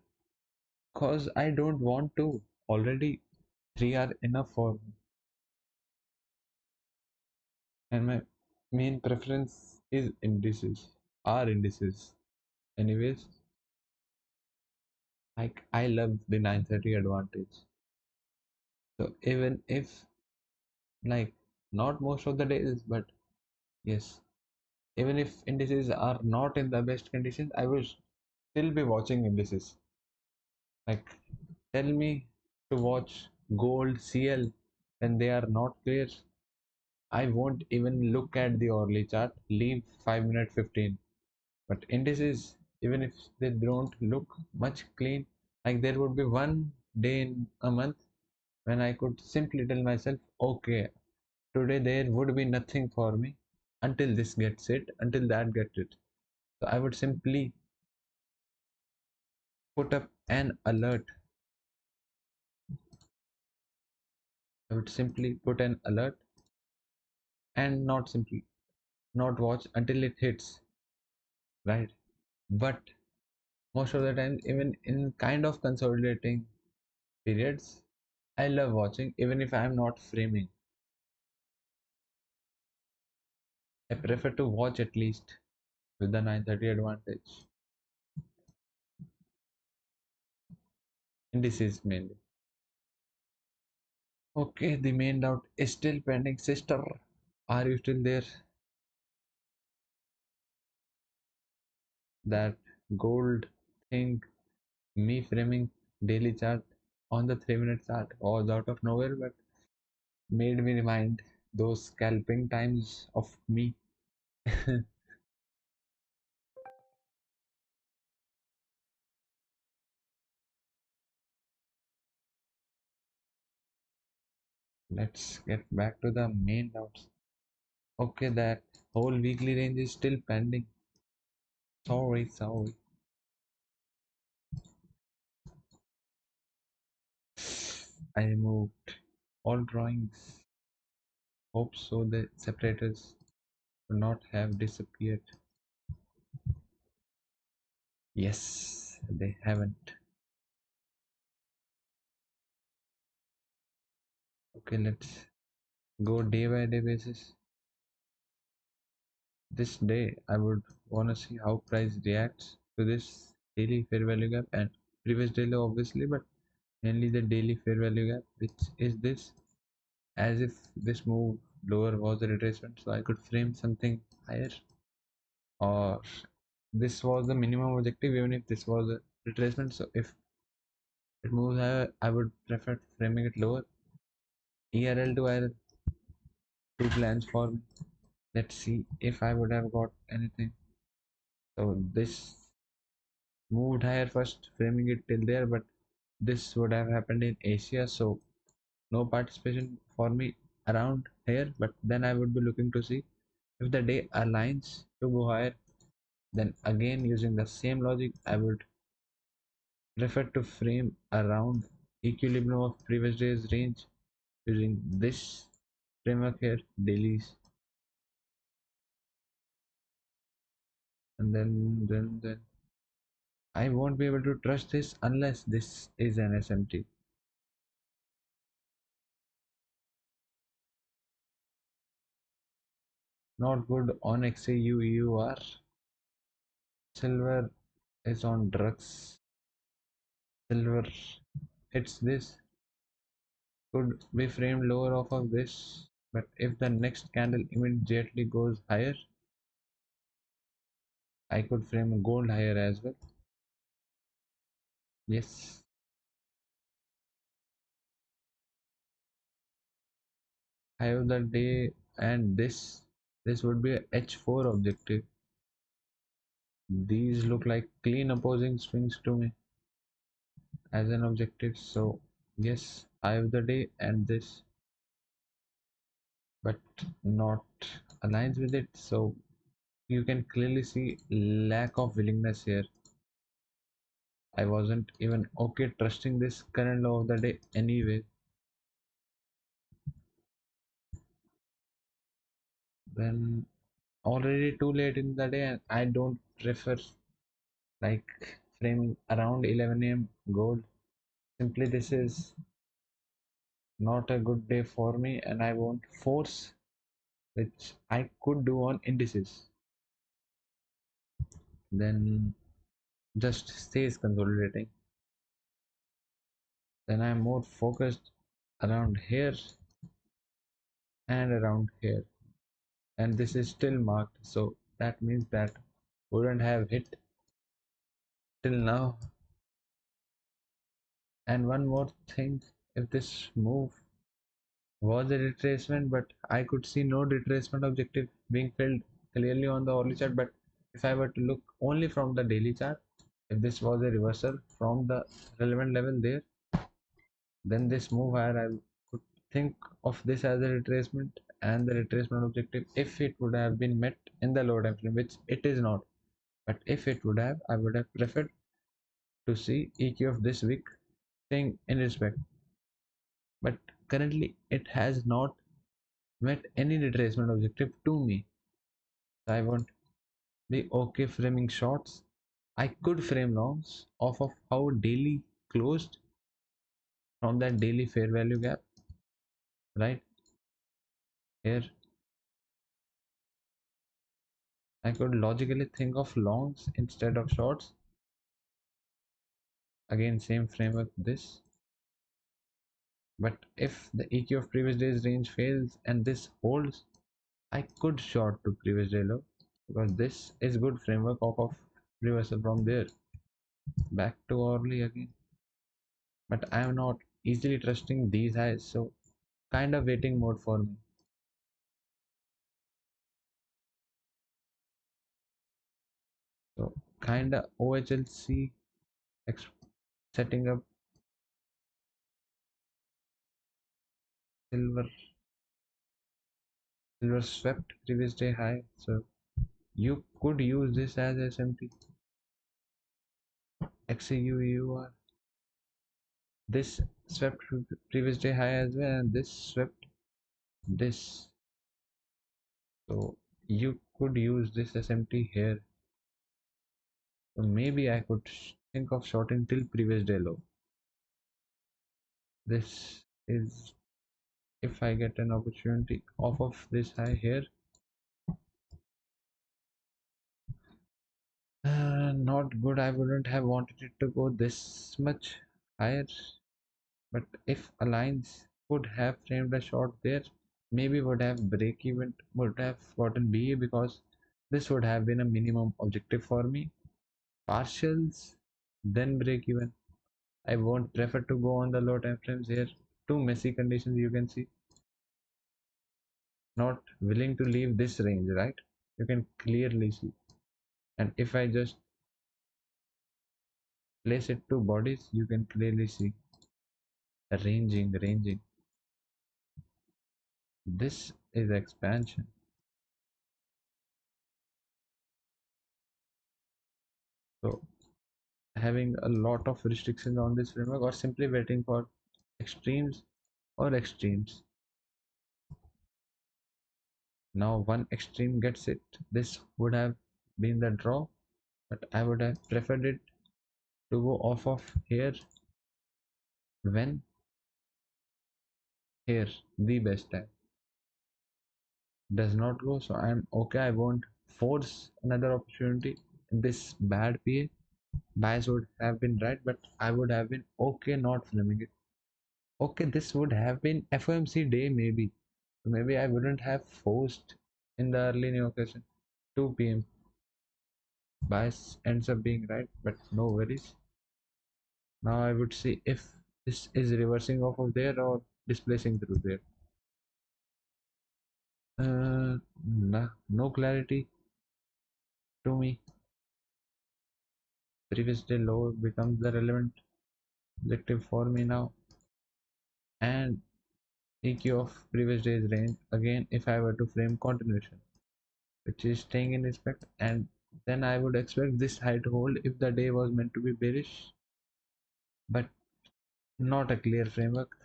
[SPEAKER 1] Cause I don't want to. Already 3 are enough for me, and my main preference is indices, are indices. Anyways, like I love the 9:30 advantage. So even if like not most of the days, but yes, even if indices are not in the best conditions, I will still be watching indices. Like tell me to watch gold CL when they are not clear. I won't even look at the hourly chart, leave 5 minute 15. But indices, even if they don't look much clean, like there would be one day in a month when I could simply tell myself, okay, today there would be nothing for me until this gets it, until that gets it. So I would simply put up an alert. I would simply put an alert and not watch until it hits, right? But most of the time, even in kind of consolidating periods, I love watching, even if I am not framing. I prefer to watch at least with the 9:30 advantage. Indices mainly. Okay, the main doubt is still pending. Sister, are you still there? That gold thing, me framing daily chart on the 3 minute chart was out of nowhere, but made me remind those scalping times of me. Let's get back to the main doubts. Okay, that whole weekly range is still pending. Sorry. I removed all drawings. Hope so the separators would not have disappeared. Yes, they haven't. Okay, let's go day by day basis. This day, I would want to see how price reacts to this daily fair value gap and previous daily, obviously, but mainly the daily fair value gap, which is this. As if this move lower was a retracement, so I could frame something higher, or this was the minimum objective, even if this was a retracement. So if it moves higher, I would prefer framing it lower. ERL to IRL, two plans for me. Let's see if I would have got anything. So this moved higher first, framing it till there, but this would have happened in Asia, so no participation for me around here. But then I would be looking to see if the day aligns to go higher. Then again, using the same logic, I would prefer to frame around equilibrium of previous day's range using this framework here, dailies, and then I won't be able to trust this unless this is an SMT. Not good on XAUUR. Silver is on drugs. Silver hits this. Could be framed lower off of this. But if the next candle immediately goes higher, I could frame gold higher as well. Yes, I have the day, and this would be a H4 objective. These look like clean opposing swings to me as an objective. So yes, I have the day and this, but not aligns with it. So You can clearly see lack of willingness here. I wasn't even okay trusting this current law of the day anyway. Then already too late in the day, and I don't prefer like framing around 11 a.m. gold. Simply, this is not a good day for me, and I won't force, which I could do on indices. Then just stays consolidating. Then I'm more focused around here and around here, and this is still marked, so that means that wouldn't have hit till now. And one more thing, if this move was a retracement, but I could see no retracement objective being filled clearly on the hourly chart. But if I were to look only from the daily chart, if this was a reversal from the relevant level there, then this move higher, I could think of this as a retracement and the retracement objective if it would have been met in the lower time frame, which it is not. But if it would have, I would have preferred to see EQ of this week staying in respect. But currently, it has not met any retracement objective to me. So I won't be okay framing shorts. I could frame longs off of how daily closed from that daily fair value gap, right here. I could logically think of longs instead of shorts. Again, same framework this. But if the EQ of previous day's range fails and this holds, I could short to previous day low because this is good framework of reversal from there back to early again. But I am not easily trusting these highs, so kind of waiting mode for me. So kind of OHLC setting up silver swept previous day high. So you could use this as SMT XAUUR. This swept previous day high as well, and this swept this. So you could use this SMT here. So maybe I could think of shorting till previous day low. This is if I get an opportunity off of this high here. Not good. I wouldn't have wanted it to go this much higher. But if Alliance could have framed a short there, maybe would have break even, would have gotten BA because this would have been a minimum objective for me. Partials, then break even. I won't prefer to go on the low time frames here. Too messy conditions you can see. Not willing to leave this range, right? You can clearly see. And if I just place it to bodies, you can clearly see ranging. This is expansion. So having a lot of restrictions on this framework or simply waiting for extremes or extremes. Now one extreme gets it. This would have been the draw, but I would have preferred it to go off of here when here the best time does not go. So I'm okay. I won't force another opportunity in this bad PA. Bias would have been right, but I would have been okay not filming it. Okay, this would have been FOMC day maybe. Maybe I wouldn't have forced in the early new occasion 2 p.m. Bias ends up being right, but no worries. Now I would see if this is reversing off of there or displacing through there. No clarity to me. Previous day low becomes the relevant objective for me now, and EQ of previous day's range again if I were to frame continuation. which is staying in respect, and then I would expect this high to hold if the day was meant to be bearish, but not a clear framework.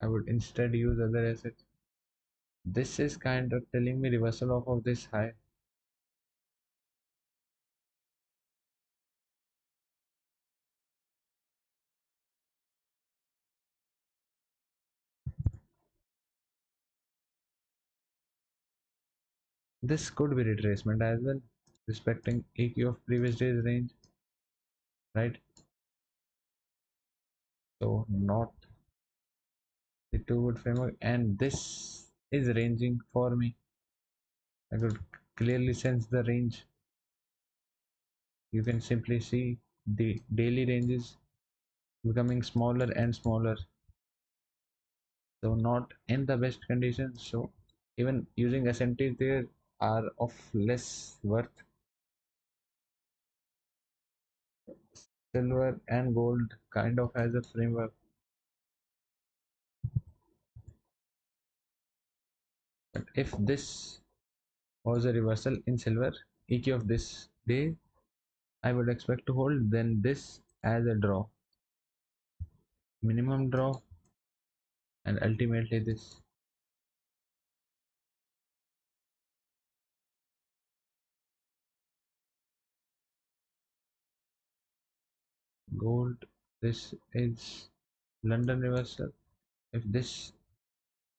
[SPEAKER 1] I would instead use other assets. This is kind of telling me reversal off of this high. This could be retracement as well, respecting AQ of previous day's range, right? So not the two-wood framework, and this is ranging for me. I could clearly sense the range. You can simply see the daily ranges becoming smaller and smaller, so not in the best conditions. So even using SMTs there are of less worth. Silver and gold kind of has a framework, but if this was a reversal in silver EQ of this day, I would expect to hold then this as a draw, minimum draw, and ultimately this. Gold, this is London reversal. If this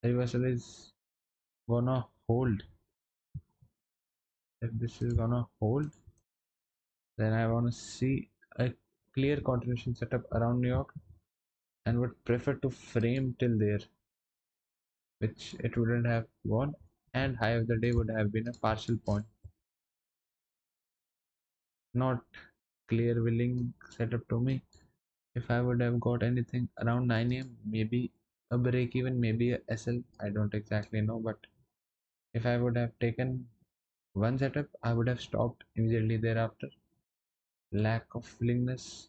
[SPEAKER 1] reversal is gonna hold, if this is gonna hold, then I wanna see a clear continuation setup around New York and would prefer to frame till there, which it wouldn't have gone, and high of the day would have been a partial point. Not clear willing setup to me. If I would have got anything around 9 a.m., maybe a break even, maybe a SL, I don't exactly know, but if I would have taken one setup, I would have stopped immediately thereafter. Lack of willingness,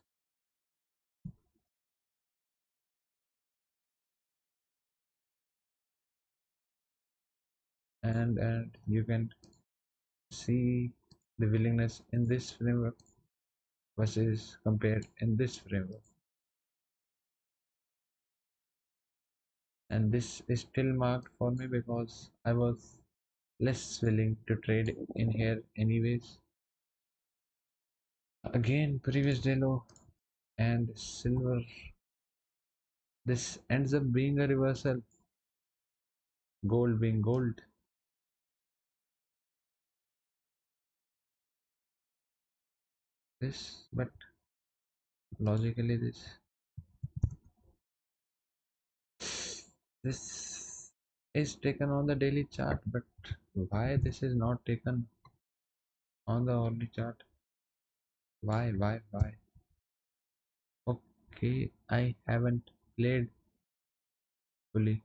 [SPEAKER 1] and you can see the willingness in this framework versus compared in this framework, and this is still marked for me because I was less willing to trade in here anyways. Again, previous day low and silver. This ends up being a reversal. Gold being gold. This, but logically this is taken on the daily chart, but why this is not taken on the hourly chart? Why? Okay, I haven't played fully.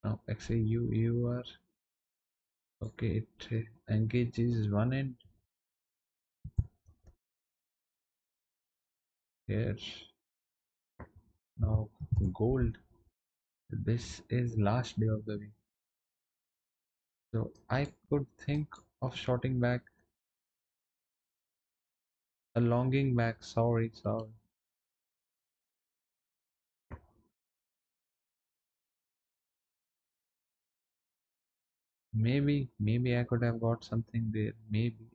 [SPEAKER 1] Now, actually, you are okay. It engages one end here. Now, gold. This is last day of the week, so I could think of shorting back, a longing back. Sorry. Maybe I could have got something there. Maybe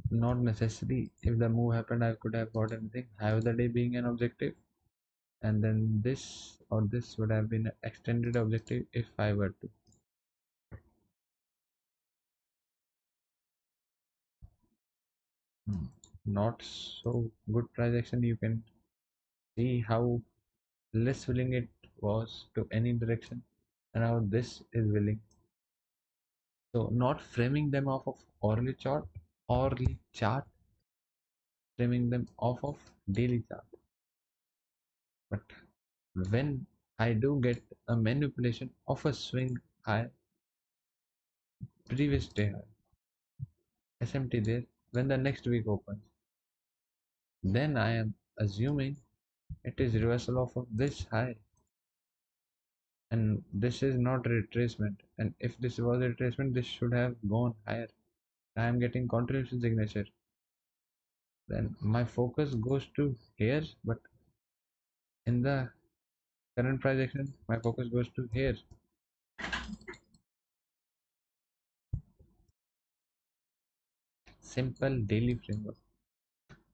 [SPEAKER 1] not necessary. If the move happened, I could have got anything. Have the day being an objective, and then this or this would have been an extended objective if I were to. Hmm. Not so good price action. You can see how less willing it was to any direction, and how this is willing. So not framing them off of hourly chart, framing them off of daily chart. But when I do get a manipulation of a swing high, previous day high, SMT there, when the next week opens, then I am assuming it is reversal off of this high. And this is not retracement, and if this was a retracement this should have gone higher. I am getting continuation signature, then my focus goes to here, but in the current price action my focus goes to here. Simple daily framework: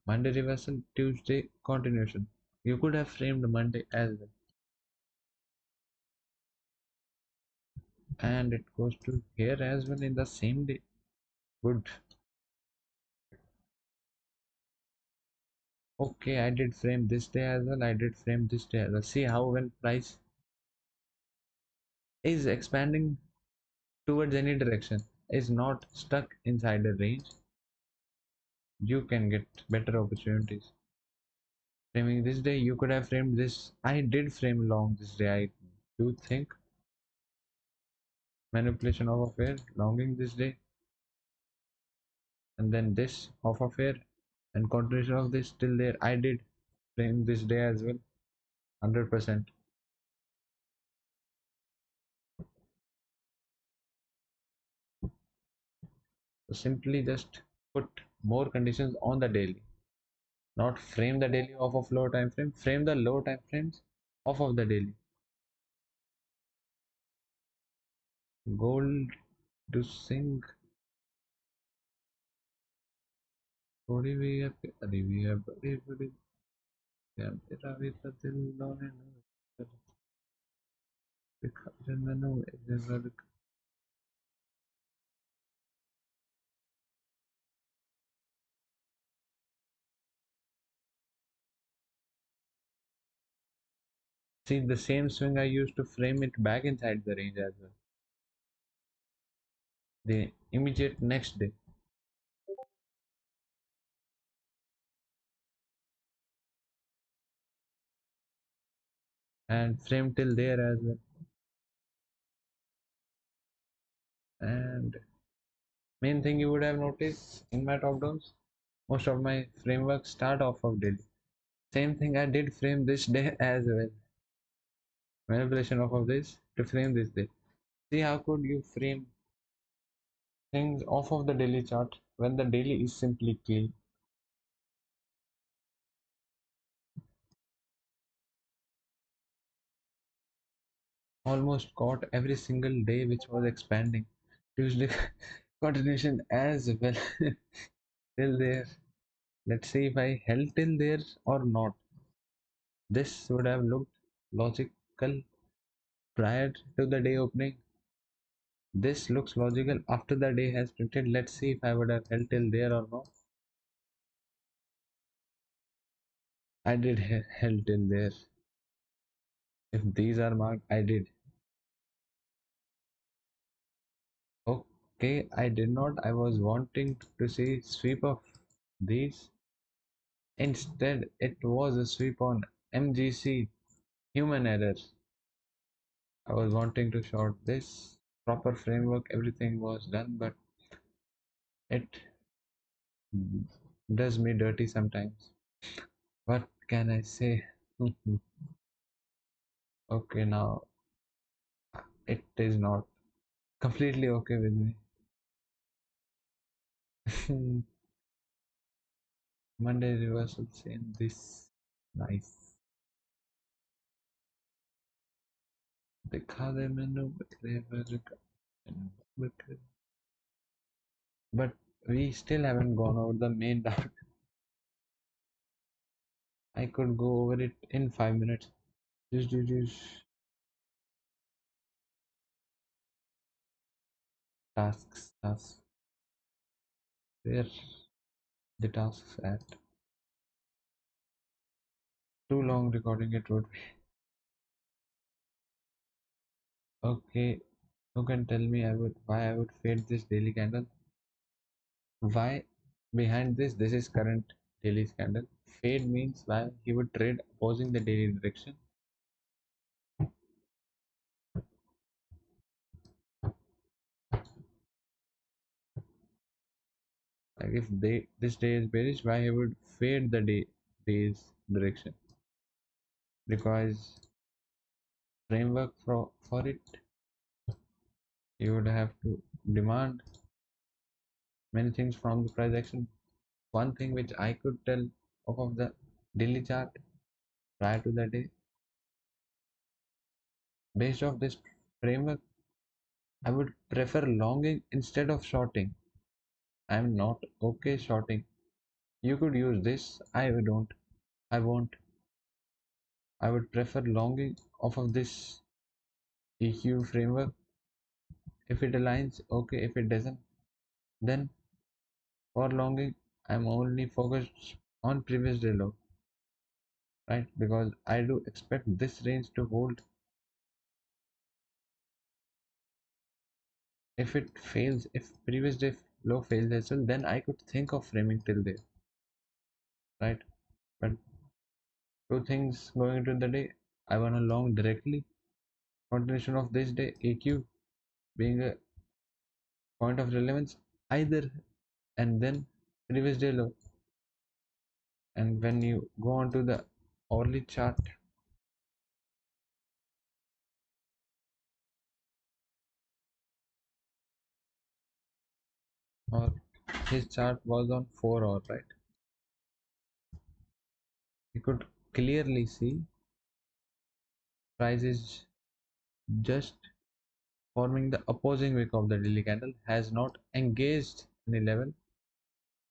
[SPEAKER 1] Monday reversal, Tuesday continuation. You could have framed Monday as well, and it goes to here as well in the same day. Good. Okay, I did frame this day as well, I did frame this day as well. See how when price is expanding towards any direction, is not stuck inside a range, you can get better opportunities. Framing this day, you could have framed this. I did frame long this day. I do think manipulation of affair, longing this day, and then this of affair, and continuation of this till there. I did frame this day as well, 100%. So simply just put more conditions on the daily, not frame the daily off of lower time frame. Frame the lower time frames off of the daily. Gold to sing. थोड़ी भी है प्यारी भी है बड़ी बड़ी क्या तेरा भी तो दिल लोने दिखा दे मैनू इधर उधर। See the same swing I used to frame it back inside the range as well. The immediate next day. And frame till there as well. And main thing you would have noticed in my top downs, most of my frameworks start off of daily. Same thing I did frame this day as well. Manipulation off of this to frame this day. See how could you frame things off of the daily chart when the daily is simply clean. Almost caught every single day which was expanding. Tuesday continuation as well till there. Let's see if I held till there or not. This would have looked logical prior to the day opening. This looks logical after the day has printed. Let's see if I would have held till there or not. I did held till there. If these are marked, I did. Okay, I did not. I was wanting to see sweep of these. Instead, it was a sweep on MGC, human error. I was wanting to short this proper framework, everything was done, but it does me dirty sometimes. What can I say? Okay, now it is not completely okay with me. Monday reversal same this. Nice. दिखा दे मैनू बकरे वर्ग बकरे. But we still haven't gone over the main doubt. I could go over it in 5 minutes. Just tasks. Where the tasks at? Too long recording it would be. Okay, who can tell me why I would fade this daily candle? Why behind this? This is current daily candle. Fade means why he would trade opposing the daily direction. Like if this day is bearish, why he would fade the day's direction? Because framework for it, you would have to demand many things from the price action. One thing which I could tell off of the daily chart prior to the day, based off this framework, I would prefer longing instead of shorting. I'm not okay shorting. You could use this. I don't. I won't. I would prefer longing off of this EQ framework. If it aligns, okay. If it doesn't, then for longing, I'm only focused on previous day low, right? Because I do expect this range to hold. If it fails, if previous day low fails as well, then I could think of framing till there, right? But two things going into the day, I want to long directly. Continuation of this day, AQ being a point of relevance, either and then previous day low. And when you go on to the hourly chart, or his chart was on 4 hour, right? You could clearly see price is just forming the opposing wick of the daily candle, has not engaged any level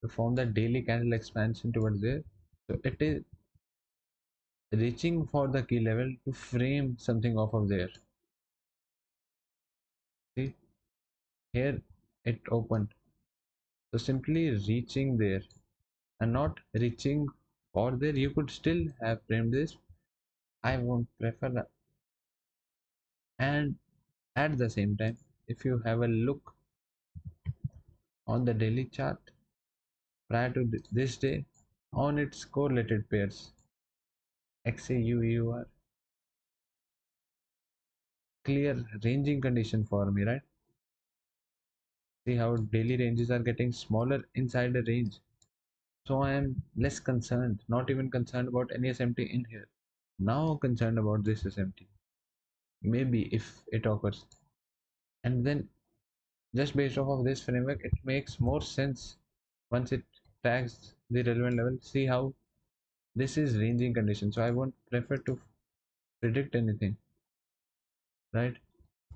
[SPEAKER 1] to form the daily candle expansion towards there. So it is reaching for the key level to frame something off of there. See, here it opened. So simply reaching there and not reaching for there, you could still have framed this. I won't prefer that. And at the same time, if you have a look on the daily chart prior to this day on its correlated pairs, XAUUR, clear ranging condition for me, right? See how daily ranges are getting smaller inside the range. So I am less concerned, not even concerned about any SMT in here. Now concerned about this SMT. Maybe if it occurs. And then just based off of this framework, it makes more sense once it tags the relevant level. See how this is ranging condition. So I won't prefer to predict anything, right?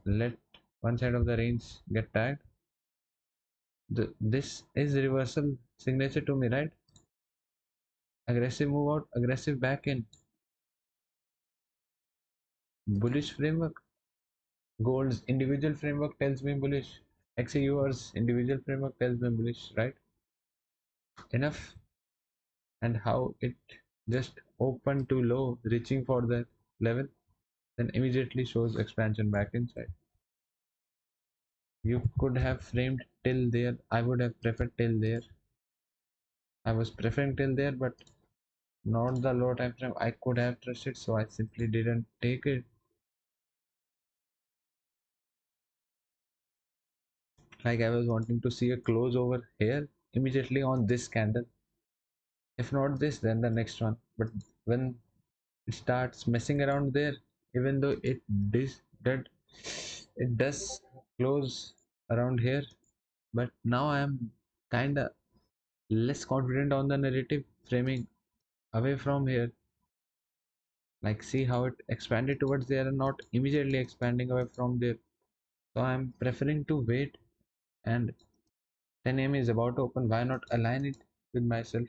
[SPEAKER 1] Let one side of the range get tagged. This is reversal signature to me, right? Aggressive move out, aggressive back in, bullish framework. Gold's individual framework tells me bullish. XAUR's individual framework tells me bullish, right? Enough. And how it just opened too low, reaching for the level, then immediately shows expansion back inside. You could have framed till there. I would have preferred till there. I was preferring till there, but not the low time frame I could have trusted, so I simply didn't take it. Like I was wanting to see a close over here immediately on this candle. If not this, then the next one. But when it starts messing around there, even though did it does close around here, but now I am kinda less confident on the narrative framing away from here. Like see how it expanded towards there and not immediately expanding away from there. So I'm preferring to wait, and 10 a.m. is about to open. Why not align it with myself?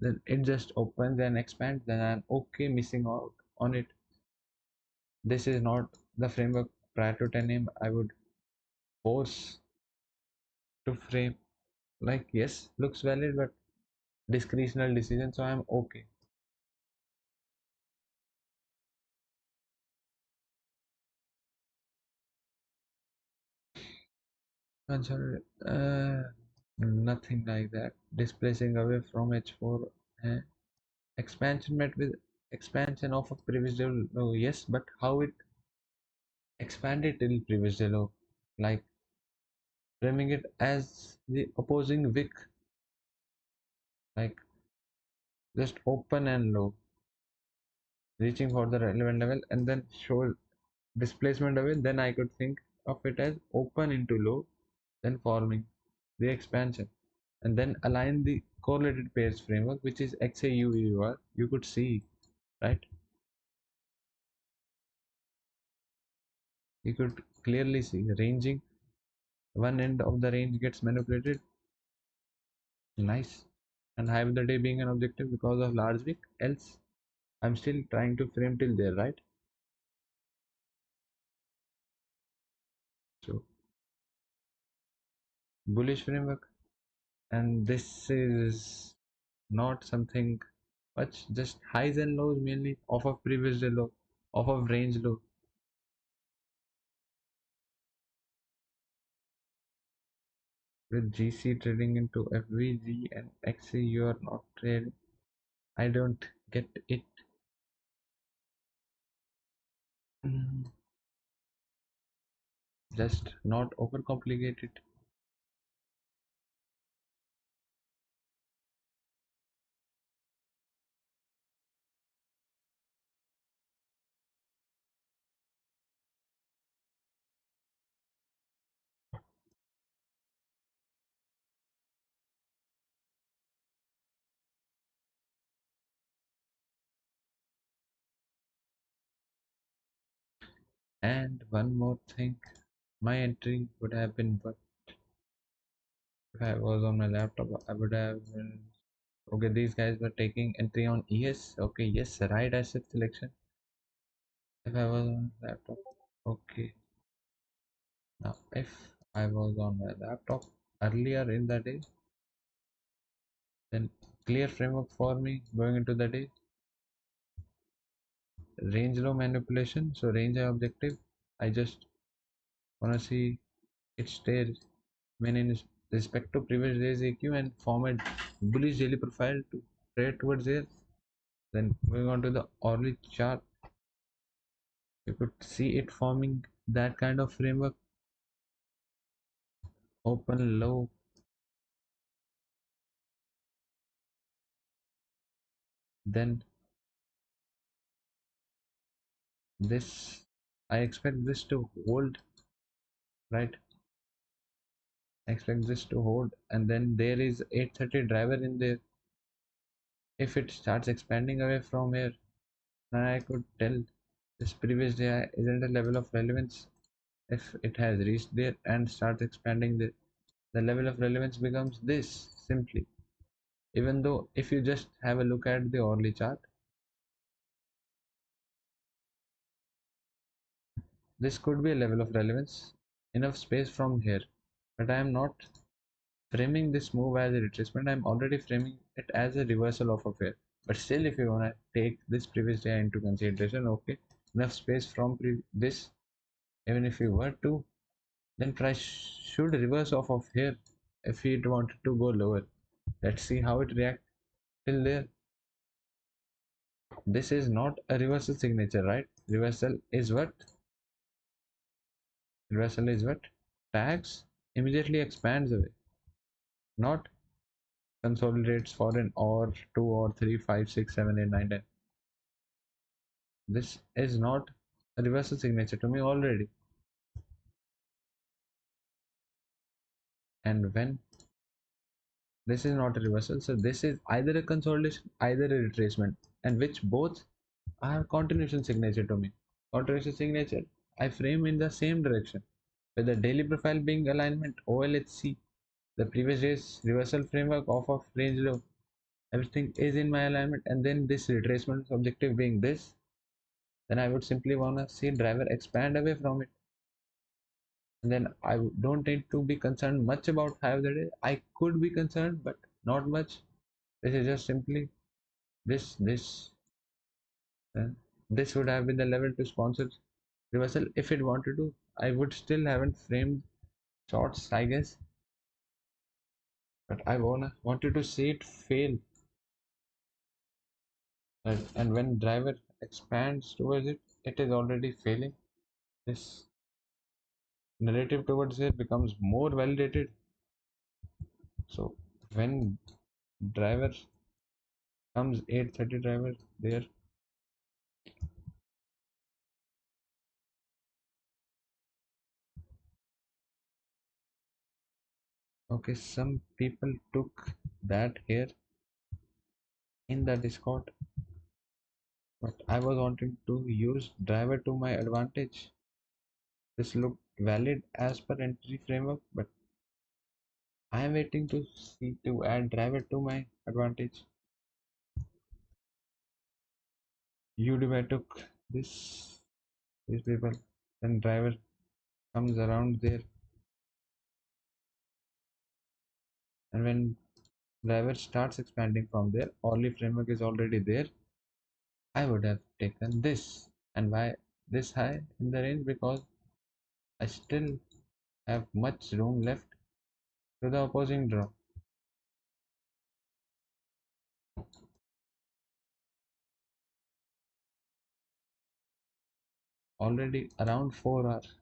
[SPEAKER 1] Then it just opens and expands, then I'm okay missing out on it. This is not the framework prior to 10 a.m. I would force to frame. Like yes, looks valid, but discretional decision, so I'm okay. Consider nothing like that. Displacing away from H4, expansion met with expansion of a previous level. No, yes, but how it expanded till previous level, like framing it as the opposing wick, like just open and low, reaching for the relevant level, and then show. displacement away, then I could think of it as open into low, then forming the expansion, and then align the correlated pairs framework, which is XAUEUR. You could see, right? You could clearly see ranging. One end of the range gets manipulated. Nice. And high of the day being an objective because of large wick. Else, I'm still trying to frame till there, right? So bullish framework, and this is not something much, just highs and lows mainly off of previous day low, off of range low. With GC trading into FVG and XC, you are not trading. I don't get it. Mm, just not overcomplicate it. And one more thing, my entry would have been, but if I was on my laptop, I would have okay, these guys were taking entry on ES. Okay, yes, right asset selection. If I was on laptop, okay. Now, if I was on my laptop earlier in the day, then clear framework for me going into the day. Range low manipulation, so range high objective. I just wanna see it stay when in respect to previous days AQ and form a bullish daily profile to trade towards there. Then moving on to the hourly chart, you could see it forming that kind of framework, open low, then this, I expect this to hold, right? I expect this to hold, and then there is 830 driver in there. If it starts expanding away from here, then I could tell this previous day isn't a level of relevance. If it has reached there and starts expanding there, the level of relevance becomes this simply. Even though if you just have a look at the hourly chart, this could be a level of relevance, enough space from here, but I am not framing this move as a retracement. I'm already framing it as a reversal of a fair. But still, if you want to take this previous day into consideration, okay, enough space from this, even if you were to, then price should reverse off of here if it wanted to go lower. Let's see how it reacts till there. This is not a reversal signature, right? Reversal is what tags immediately expands away, not consolidates for an or two or three, five, six, seven, eight, nine, ten. This is not a reversal signature to me already. And when this is not a reversal, so this is either a consolidation, either a retracement, and which both are continuation signature to me. Continuation signature I frame in the same direction, with the daily profile being alignment OLHC, the previous day's reversal framework off of range low. Everything is in my alignment, and then this retracement objective being this, then I would simply wanna see driver expand away from it. And then I don't need to be concerned much about high of the day. I could be concerned, but not much. This is just simply this. Then this would have been the level to sponsor reversal if it wanted to. I would still haven't framed shorts, I guess, but I wanted to see it fail. Right? And when driver expands towards it, it is already failing. This narrative towards it becomes more validated. So when driver comes 830 driver there, Okay, some people took that here in the Discord, but I was wanting to use driver to my advantage. This looked valid as per entry framework, but I am waiting to see to add driver to my advantage. Udemy took this these people, then driver comes around there, and when driver starts expanding from there, only framework is already there. I would have taken this. And why this high in the range? Because I still have much room left to the opposing draw. Already around 4 hours,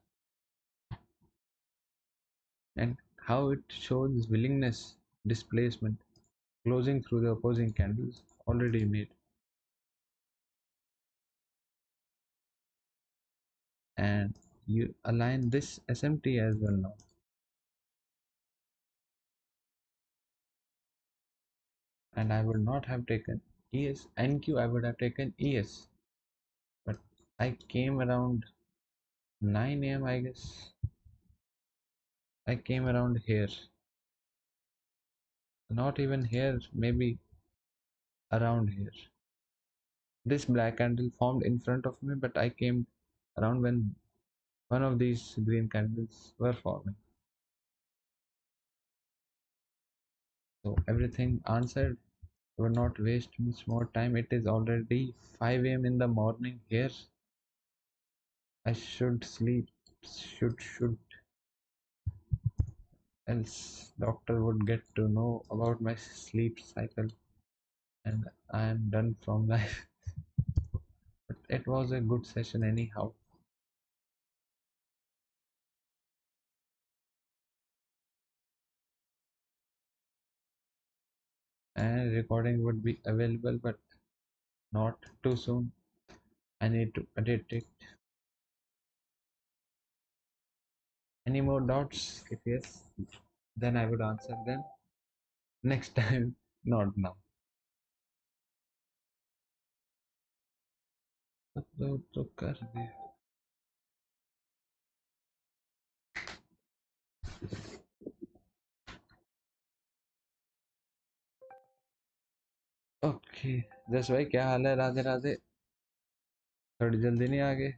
[SPEAKER 1] and how it shows willingness, displacement, closing through the opposing candles already made. And you align this SMT as well now. And I would not have taken ES. NQ I would have taken ES, but I came around 9 a.m. I guess. I came around here, not even here, maybe around here. This black candle formed in front of me, but I came around when one of these green candles were forming. So everything answered. I would not waste much more time. It is already 5 a.m. in the morning here. I should sleep. Should else doctor would get to know about my sleep cycle and I am done from life. But it was a good session anyhow. And recording would be available, but not too soon. I need to edit it. Any more doubts? If yes, then I would answer them next time, not now. तो कर दे. Okay जस भाई क्या हाल है राधे राधे थोड़ी जल्दी नहीं आ गए